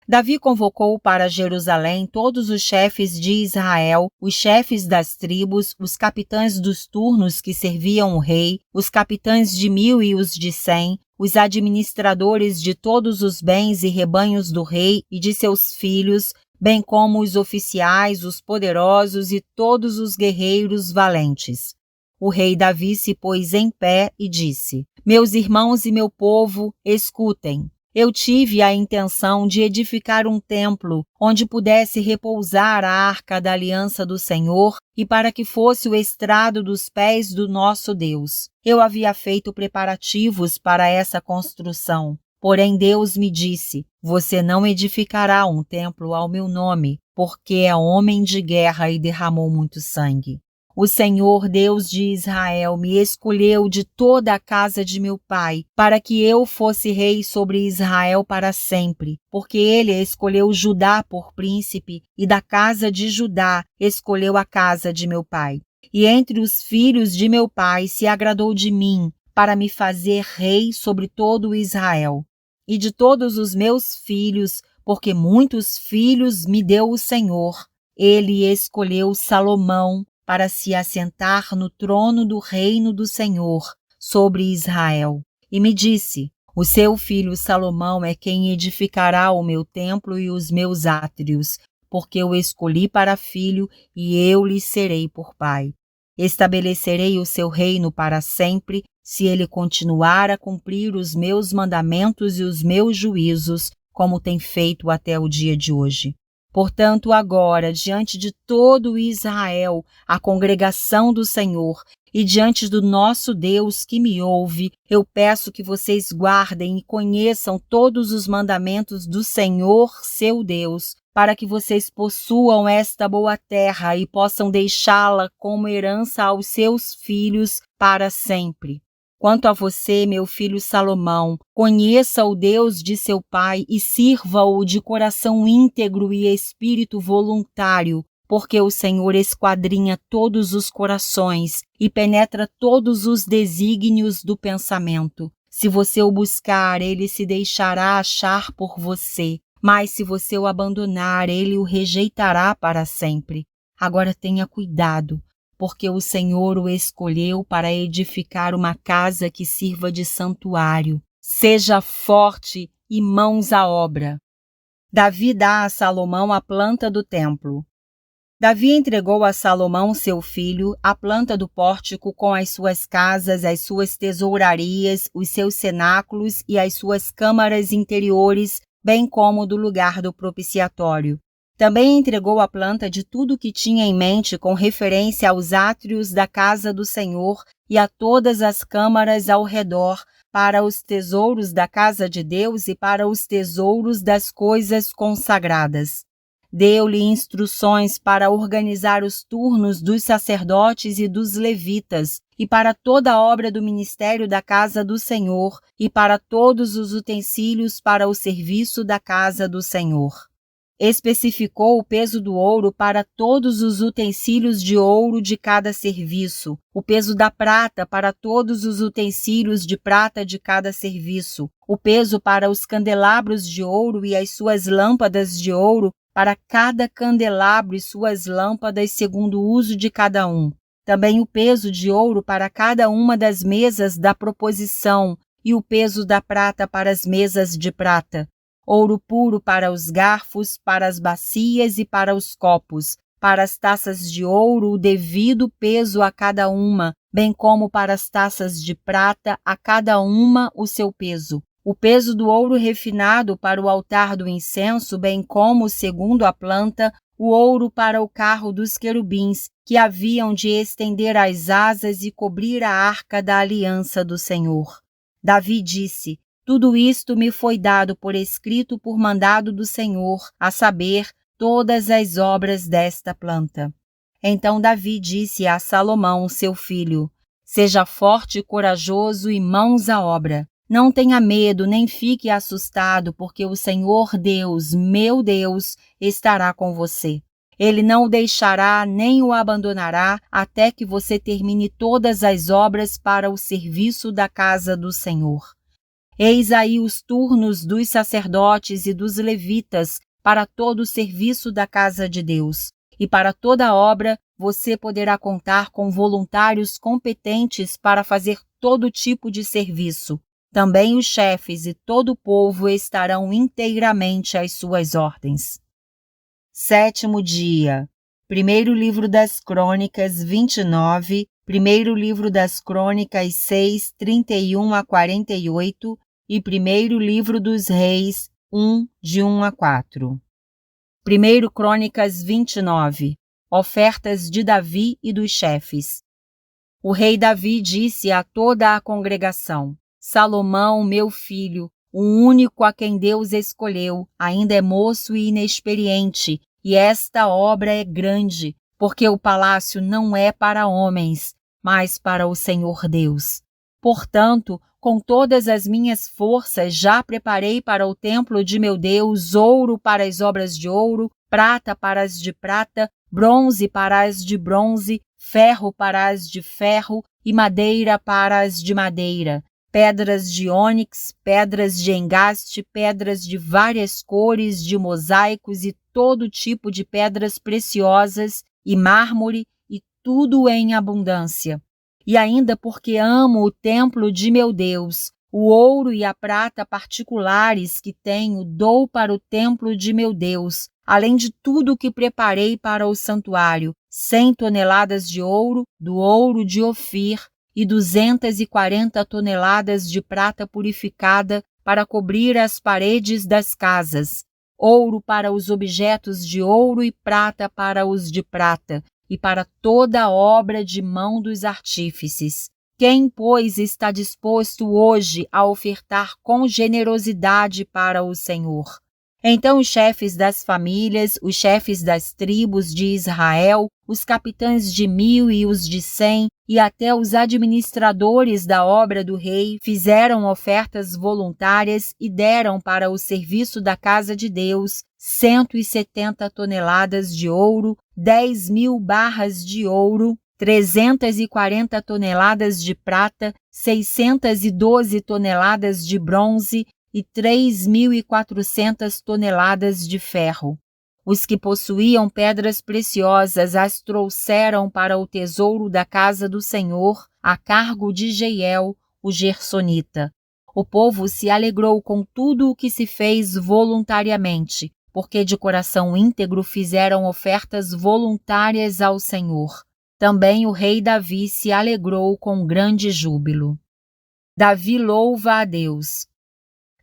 Speaker 1: Davi convocou para Jerusalém todos os chefes de Israel, os chefes das tribos, os capitães dos turnos que serviam o rei, os capitães de 1000 e os de 100, os administradores de todos os bens e rebanhos do rei e de seus filhos, bem como os oficiais, os poderosos e todos os guerreiros valentes. O rei Davi se pôs em pé e disse: Meus irmãos e meu povo, escutem. Eu tive a intenção de edificar um templo onde pudesse repousar a arca da aliança do Senhor e para que fosse o estrado dos pés do nosso Deus. Eu havia feito preparativos para essa construção. Porém Deus me disse: Você não edificará um templo ao meu nome, porque é homem de guerra e derramou muito sangue. O Senhor, Deus de Israel, me escolheu de toda a casa de meu pai, para que eu fosse rei sobre Israel para sempre, porque ele escolheu Judá por príncipe, e da casa de Judá escolheu a casa de meu pai. E entre os filhos de meu pai se agradou de mim, para me fazer rei sobre todo Israel. E de todos os meus filhos, porque muitos filhos me deu o Senhor, ele escolheu Salomão, para se assentar no trono do reino do Senhor sobre Israel. E me disse: O seu filho Salomão é quem edificará o meu templo e os meus átrios, porque eu escolhi para filho e eu lhe serei por pai. Estabelecerei o seu reino para sempre, se ele continuar a cumprir os meus mandamentos e os meus juízos, como tem feito até o dia de hoje. Portanto, agora, diante de todo Israel, a congregação do Senhor, e diante do nosso Deus que me ouve, eu peço que vocês guardem e conheçam todos os mandamentos do Senhor, seu Deus, para que vocês possuam esta boa terra e possam deixá-la como herança aos seus filhos para sempre. Quanto a você, meu filho Salomão, conheça o Deus de seu pai e sirva-o de coração íntegro e espírito voluntário, porque o Senhor esquadrinha todos os corações e penetra todos os desígnios do pensamento. Se você o buscar, ele se deixará achar por você, mas se você o abandonar, ele o rejeitará para sempre. Agora tenha cuidado, porque o Senhor o escolheu para edificar uma casa que sirva de santuário. Seja forte e mãos à obra. Davi dá a Salomão a planta do templo. Davi entregou a Salomão, seu filho, a planta do pórtico com as suas casas, as suas tesourarias, os seus cenáculos e as suas câmaras interiores, bem como do lugar do propiciatório. Também entregou a planta de tudo o que tinha em mente com referência aos átrios da casa do Senhor e a todas as câmaras ao redor, para os tesouros da casa de Deus e para os tesouros das coisas consagradas. Deu-lhe instruções para organizar os turnos dos sacerdotes e dos levitas, e para toda a obra do ministério da casa do Senhor, e para todos os utensílios para o serviço da casa do Senhor. Especificou o peso do ouro para todos os utensílios de ouro de cada serviço, o peso da prata para todos os utensílios de prata de cada serviço, o peso para os candelabros de ouro e as suas lâmpadas de ouro, para cada candelabro e suas lâmpadas segundo o uso de cada um. Também o peso de ouro para cada uma das mesas da proposição e o peso da prata para as mesas de prata. Ouro puro para os garfos, para as bacias e para os copos. Para as taças de ouro, o devido peso a cada uma, bem como para as taças de prata, a cada uma o seu peso. O peso do ouro refinado para o altar do incenso, bem como, segundo a planta, o ouro para o carro dos querubins, que haviam de estender as asas e cobrir a arca da aliança do Senhor. Davi disse: tudo isto me foi dado por escrito por mandado do Senhor, a saber, todas as obras desta planta. Então Davi disse a Salomão, seu filho: seja forte e corajoso e mãos à obra. Não tenha medo, nem fique assustado, porque o Senhor Deus, meu Deus, estará com você. Ele não o deixará nem o abandonará até que você termine todas as obras para o serviço da casa do Senhor. Eis aí os turnos dos sacerdotes e dos levitas para todo o serviço da casa de Deus. E para toda obra você poderá contar com voluntários competentes para fazer todo tipo de serviço. Também os chefes e todo o povo estarão inteiramente às suas ordens. 7º dia. Primeiro livro das Crônicas 29, primeiro livro das Crônicas 6, 31 a 48 e primeiro livro dos Reis 1, de 1 a 4. Primeiro Crônicas 29. Ofertas de Davi e dos chefes. O rei Davi disse a toda a congregação: Salomão, meu filho, o único a quem Deus escolheu, ainda é moço e inexperiente, e esta obra é grande, porque o palácio não é para homens, mas para o Senhor Deus. Portanto, com todas as minhas forças já preparei para o templo de meu Deus ouro para as obras de ouro, prata para as de prata, bronze para as de bronze, ferro para as de ferro e madeira para as de madeira. Pedras de ônix, pedras de engaste, pedras de várias cores, de mosaicos e todo tipo de pedras preciosas, e mármore, e tudo em abundância. E ainda porque amo o templo de meu Deus, o ouro e a prata particulares que tenho dou para o templo de meu Deus, além de tudo o que preparei para o santuário, 100 toneladas de ouro, do ouro de Ofir, e 240 toneladas de prata purificada para cobrir as paredes das casas, ouro para os objetos de ouro e prata para os de prata, e para toda a obra de mão dos artífices. Quem, pois, está disposto hoje a ofertar com generosidade para o Senhor? Então os chefes das famílias, os chefes das tribos de Israel, os capitães de 1000 e os de 100, e até os administradores da obra do rei fizeram ofertas voluntárias e deram para o serviço da casa de Deus 170 toneladas de ouro, 10.000 barras de ouro, 340 toneladas de prata, 612 toneladas de bronze, e 3.400 toneladas de ferro. Os que possuíam pedras preciosas as trouxeram para o tesouro da casa do Senhor, a cargo de Jeiel, o gersonita. O povo se alegrou com tudo o que se fez voluntariamente, porque de coração íntegro fizeram ofertas voluntárias ao Senhor. Também o rei Davi se alegrou com grande júbilo. Davi louva a Deus.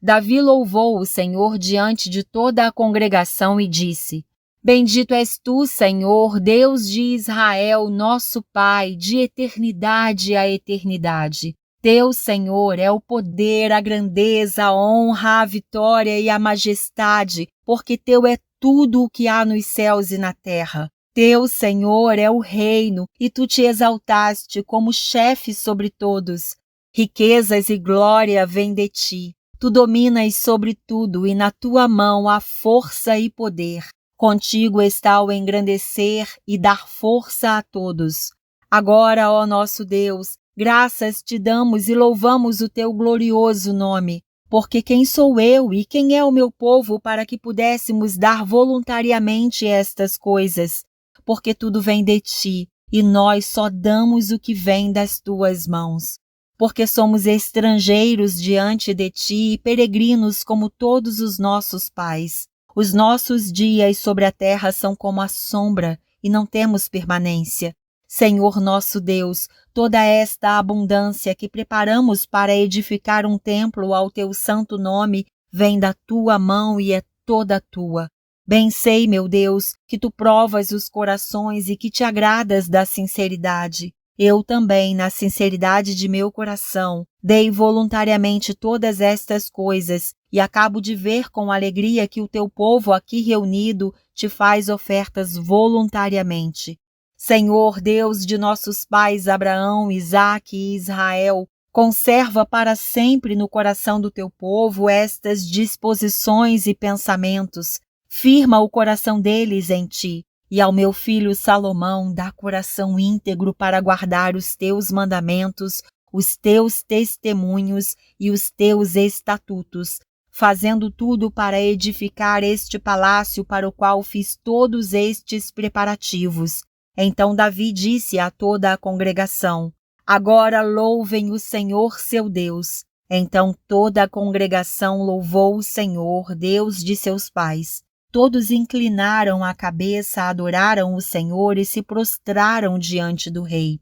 Speaker 1: Davi louvou o Senhor diante de toda a congregação e disse: Bendito és tu, Senhor, Deus de Israel, nosso Pai, de eternidade a eternidade. Teu, Senhor, é o poder, a grandeza, a honra, a vitória e a majestade, porque teu é tudo o que há nos céus e na terra. Teu, Senhor, é o reino, e tu te exaltaste como chefe sobre todos. Riquezas e glória vêm de ti. Tu dominas sobre tudo, e na tua mão há força e poder. Contigo está o engrandecer e dar força a todos. Agora, ó nosso Deus, graças te damos e louvamos o teu glorioso nome, porque quem sou eu e quem é o meu povo para que pudéssemos dar voluntariamente estas coisas? Porque tudo vem de ti, e nós só damos o que vem das tuas mãos. Porque somos estrangeiros diante de ti e peregrinos como todos os nossos pais. Os nossos dias sobre a terra são como a sombra e não temos permanência. Senhor nosso Deus, toda esta abundância que preparamos para edificar um templo ao teu santo nome vem da tua mão e é toda tua. Bem sei, meu Deus, que tu provas os corações e que te agradas da sinceridade. Eu também, na sinceridade de meu coração, dei voluntariamente todas estas coisas e acabo de ver com alegria que o teu povo aqui reunido te faz ofertas voluntariamente. Senhor, Deus de nossos pais Abraão, Isaque e Israel, conserva para sempre no coração do teu povo estas disposições e pensamentos. Firma o coração deles em ti. E ao meu filho Salomão dá coração íntegro para guardar os teus mandamentos, os teus testemunhos e os teus estatutos, fazendo tudo para edificar este palácio para o qual fiz todos estes preparativos. Então Davi disse a toda a congregação: Agora louvem o Senhor seu Deus. Então toda a congregação louvou o Senhor, Deus de seus pais. Todos inclinaram a cabeça, adoraram o Senhor e se prostraram diante do rei.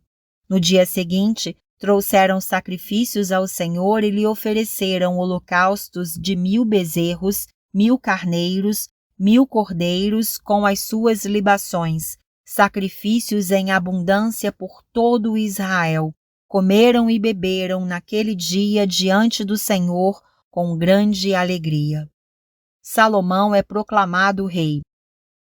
Speaker 1: No dia seguinte, trouxeram sacrifícios ao Senhor e lhe ofereceram holocaustos de 1000 bezerros, 1000 carneiros, 1000 cordeiros com as suas libações, sacrifícios em abundância por todo Israel. Comeram e beberam naquele dia diante do Senhor com grande alegria. Salomão é proclamado rei.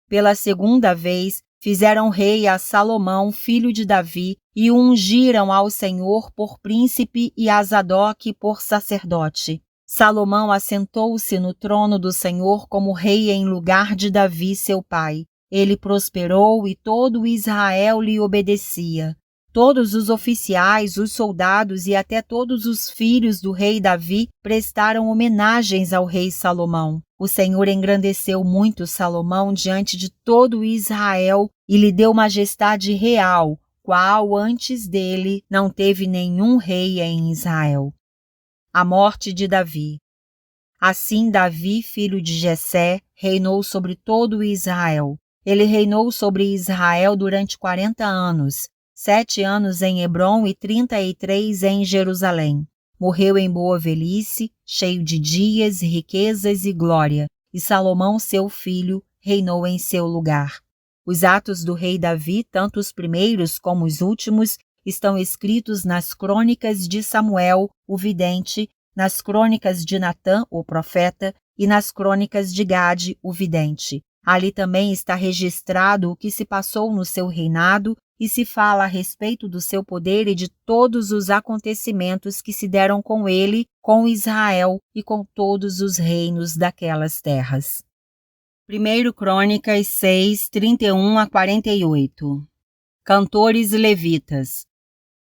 Speaker 1: Pela segunda vez, fizeram rei a Salomão, filho de Davi, e o ungiram ao Senhor por príncipe e a Zadoque por sacerdote. Salomão assentou-se no trono do Senhor como rei em lugar de Davi, seu pai. Ele prosperou e todo Israel lhe obedecia. Todos os oficiais, os soldados e até todos os filhos do rei Davi prestaram homenagens ao rei Salomão. O Senhor engrandeceu muito Salomão diante de todo Israel e lhe deu majestade real, qual antes dele não teve nenhum rei em Israel. A morte de Davi. Assim Davi, filho de Jessé, reinou sobre todo Israel. Ele reinou sobre Israel durante 40 anos. 7 anos em Hebrom e 33 em Jerusalém. Morreu em boa velhice, cheio de dias, riquezas e glória, e Salomão, seu filho, reinou em seu lugar. Os atos do rei Davi, tanto os primeiros como os últimos, estão escritos nas crônicas de Samuel, o vidente, nas crônicas de Natã, o profeta, e nas crônicas de Gade, o vidente. Ali também está registrado o que se passou no seu reinado e se fala a respeito do seu poder e de todos os acontecimentos que se deram com ele, com Israel e com todos os reinos daquelas terras. 1 Crônicas 6, 31 a 48. Cantores levitas.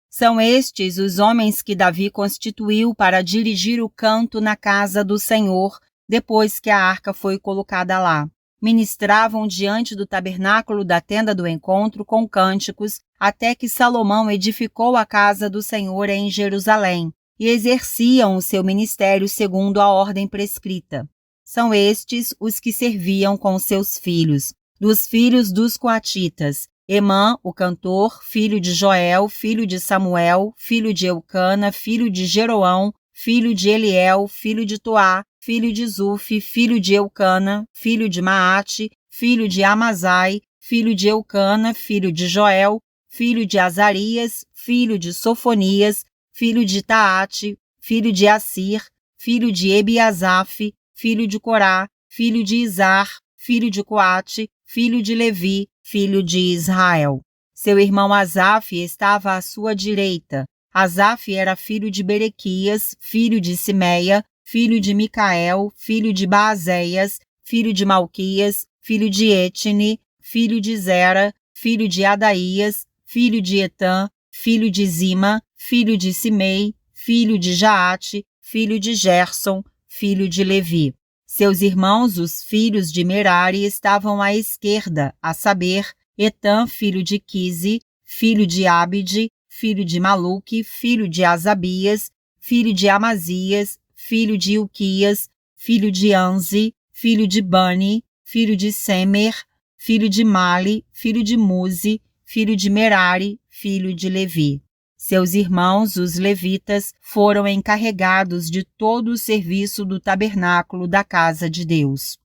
Speaker 1: São estes os homens que Davi constituiu para dirigir o canto na casa do Senhor, depois que a arca foi colocada lá. ministravam diante do tabernáculo da tenda do encontro com cânticos, até que Salomão edificou a casa do Senhor em Jerusalém, e exerciam o seu ministério segundo a ordem prescrita. São estes os que serviam com seus filhos. Dos filhos dos coatitas, Emã, o cantor, filho de Joel, filho de Samuel, filho de Eucana, filho de Jeroão, filho de Eliel, filho de Toá, filho de Zufi, filho de Eucana, filho de Maate, filho de Amazai, filho de Eucana, filho de Joel, filho de Azarias, filho de Sofonias, filho de Taate, filho de Assir, filho de Ebiasaf, filho de Corá, filho de Izar, filho de Coate, filho de Levi, filho de Israel. Seu irmão Asaf estava à sua direita. Asaf era filho de Berequias, filho de Simeia, filho de Micael, filho de Baazéias, filho de Malquias, filho de Etne, filho de Zera, filho de Adaías, filho de Etã, filho de Zima, filho de Simei, filho de Jaate, filho de Gerson, filho de Levi. Seus irmãos, os filhos de Merari, estavam à esquerda, a saber, Etã, filho de Quise, filho de Abide, filho de Maluque, filho de Asabias, filho de Amazias, filho de Ilquias, filho de Anzi, filho de Bani, filho de Semer, filho de Mali, filho de Muzi, filho de Merari, filho de Levi. Seus irmãos, os levitas, foram encarregados de todo o serviço do tabernáculo da casa de Deus.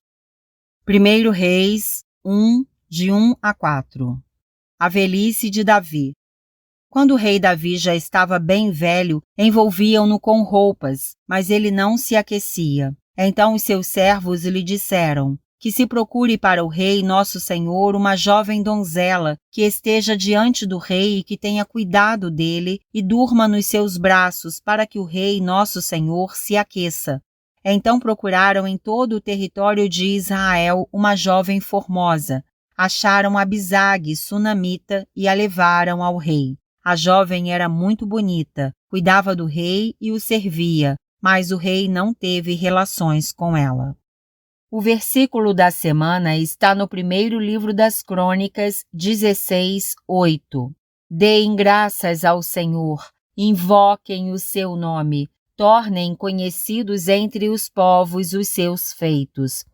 Speaker 1: 1 Reis 1, de 1 a 4. A velhice de Davi. Quando o rei Davi já estava bem velho, envolviam-no com roupas, mas ele não se aquecia. Então os seus servos lhe disseram: que se procure para o rei nosso senhor uma jovem donzela que esteja diante do rei e que tenha cuidado dele e durma nos seus braços para que o rei nosso senhor se aqueça. Então procuraram em todo o território de Israel uma jovem formosa. Acharam Abisag, sunamita, e a levaram ao rei. A jovem era muito bonita, cuidava do rei e o servia, mas o rei não teve relações com ela. O versículo da semana está no primeiro livro das Crônicas, 16:8. Deem graças ao Senhor, invoquem o seu nome, tornem conhecidos entre os povos os seus feitos.